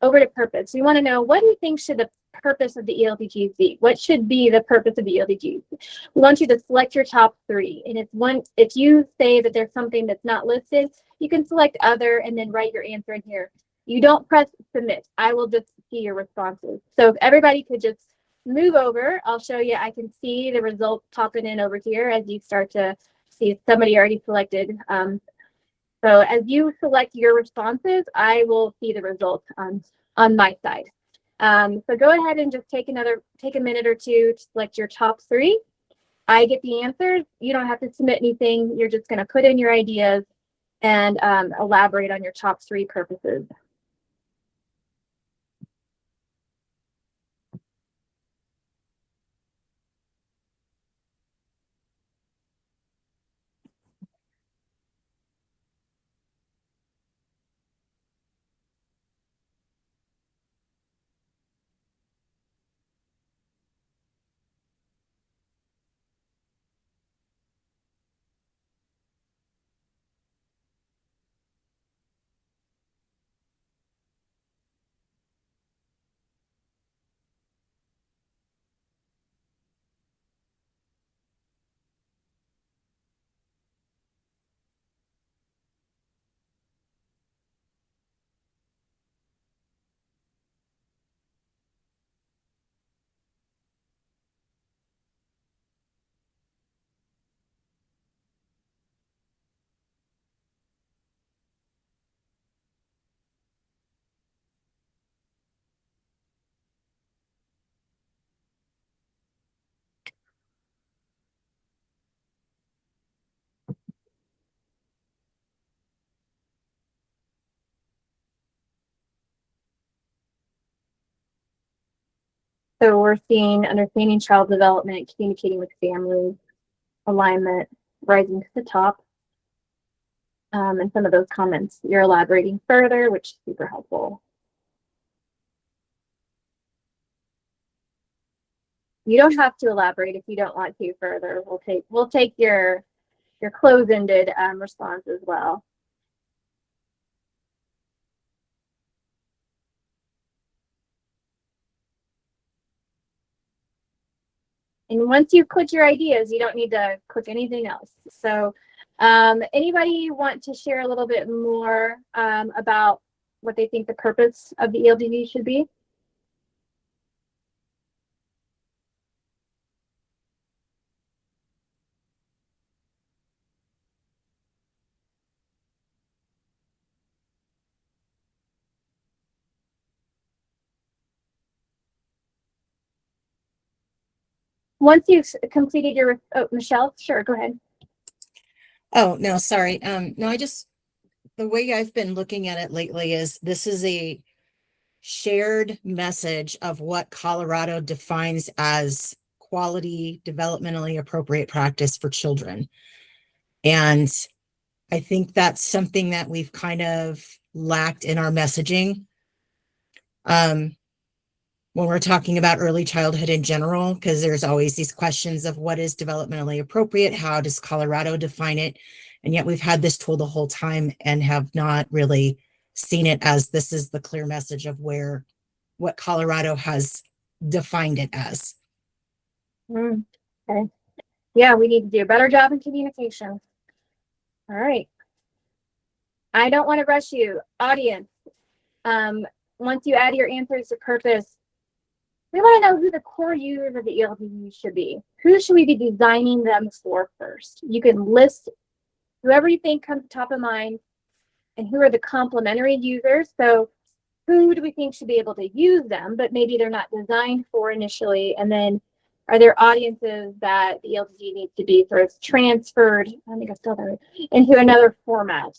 Speaker 13: over to purpose. We want to know, what do you think should the purpose of the ELDGs be? What should be the purpose of the ELDGs? We want you to select your top three. And if you say that there's something that's not listed, you can select other and then write your answer in here. You don't press submit. I will just see your responses. So if everybody could just move over, I'll show you. I can see the results popping in over here as you start to see somebody already selected. So as you select your responses, I will see the results on my side. So go ahead and just take a minute or two to select your top three. I get the answers. You don't have to submit anything. You're just going to put in your ideas and elaborate on your top three purposes. So we're seeing understanding child development, communicating with families, alignment, rising to the top. And some of those comments you're elaborating further, which is super helpful. You don't have to elaborate if you don't want to further. We'll take your close-ended response as well. And once you click your ideas, you don't need to click anything else. So anybody want to share a little bit more about what they think the purpose of the ELDD should be? Once you've completed your, oh, Michelle, sure, go ahead.
Speaker 18: Oh, no, sorry. No, the way I've been looking at it lately is this is a shared message of what Colorado defines as quality, developmentally appropriate practice for children. And I think that's something that we've kind of lacked in our messaging. When we're talking about early childhood in general, because there's always these questions of what is developmentally appropriate, how does Colorado define it? And yet we've had this tool the whole time and have not really seen it as this is the clear message of what Colorado has defined it as.
Speaker 13: Okay. Yeah, we need to do a better job in communication. All right. I don't want to rush you, audience. Once you add your answers to purpose, we want to know who the core users of the ELDD should be. Who should we be designing them for first? You can list whoever you think comes top of mind and who are the complementary users. So who do we think should be able to use them, but maybe they're not designed for initially? And then are there audiences that the ELDD needs to be sort of transferred, I think I spelled that right, into another format?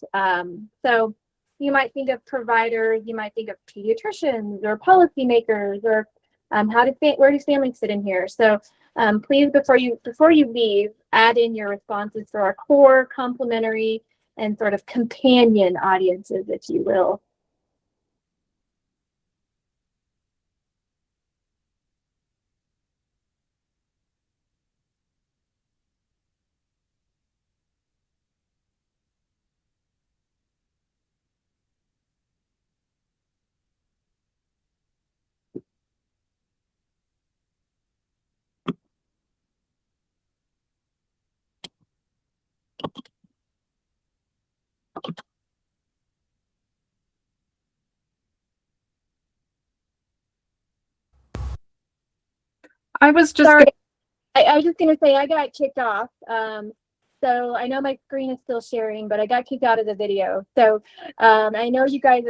Speaker 13: So you might think of providers, you might think of pediatricians or policymakers, or where do families fit in here? So please, before you leave, add in your responses for our core, complementary, and sort of companion audiences, if you will.
Speaker 11: I was just
Speaker 13: Sorry, I was just gonna say I got kicked off. So I know my screen is still sharing, but I got kicked out of the video. So I know you guys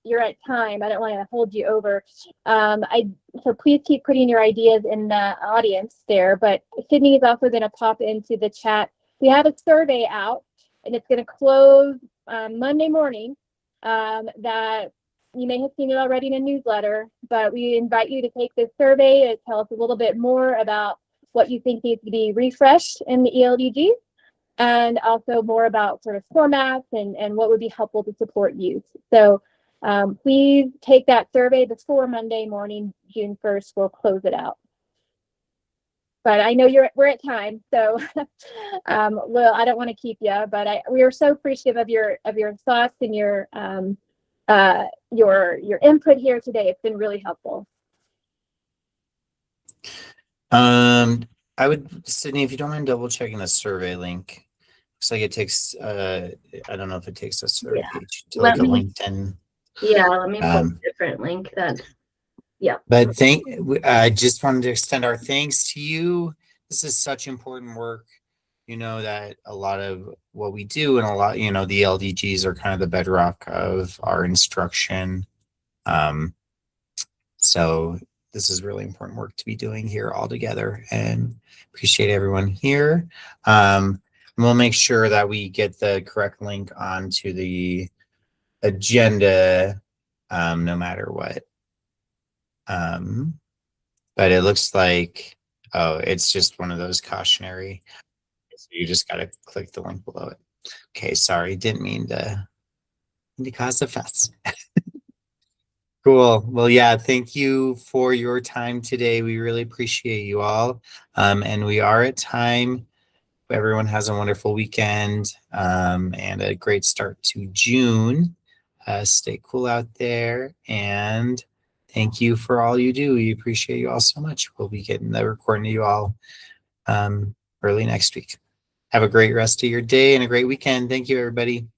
Speaker 13: you're at time. I don't want to hold you over. So please keep putting your ideas in the audience there. But Sydney is also gonna pop into the chat. We have a survey out, and it's gonna close Monday morning. That you may have seen it already in a newsletter, but we invite you to take this survey to tell us a little bit more about what you think needs to be refreshed in the ELDG, and also more about sort of formats and what would be helpful to support youth. So please take that survey before Monday morning, June 1st. We'll close it out. But I know we're at time, so well, I don't want to keep you, but we are so appreciative of your thoughts and your input here today. It's been really helpful.
Speaker 1: Sydney, if you don't mind double checking the survey link. Looks like it takes, I don't know if it takes us to the page to like a LinkedIn.
Speaker 12: Yeah, let me put a different link. Yeah.
Speaker 1: But I just wanted to extend our thanks to you. This is such important work. You know that a lot of what we do and the LDGs are kind of the bedrock of our instruction. So this is really important work to be doing here all together, and appreciate everyone here. We'll make sure that we get the correct link onto the agenda, no matter what. but it looks like, oh, it's just one of those cautionary. So you just got to click the link below it. Okay, sorry, didn't mean to cause a fuss. Cool. Well, yeah, thank you for your time today. We really appreciate you all. And we are at time. Everyone has a wonderful weekend and a great start to June. Stay cool out there, and thank you for all you do. We appreciate you all so much. We'll be getting the recording to you all early next week. Have a great rest of your day and a great weekend. Thank you, everybody.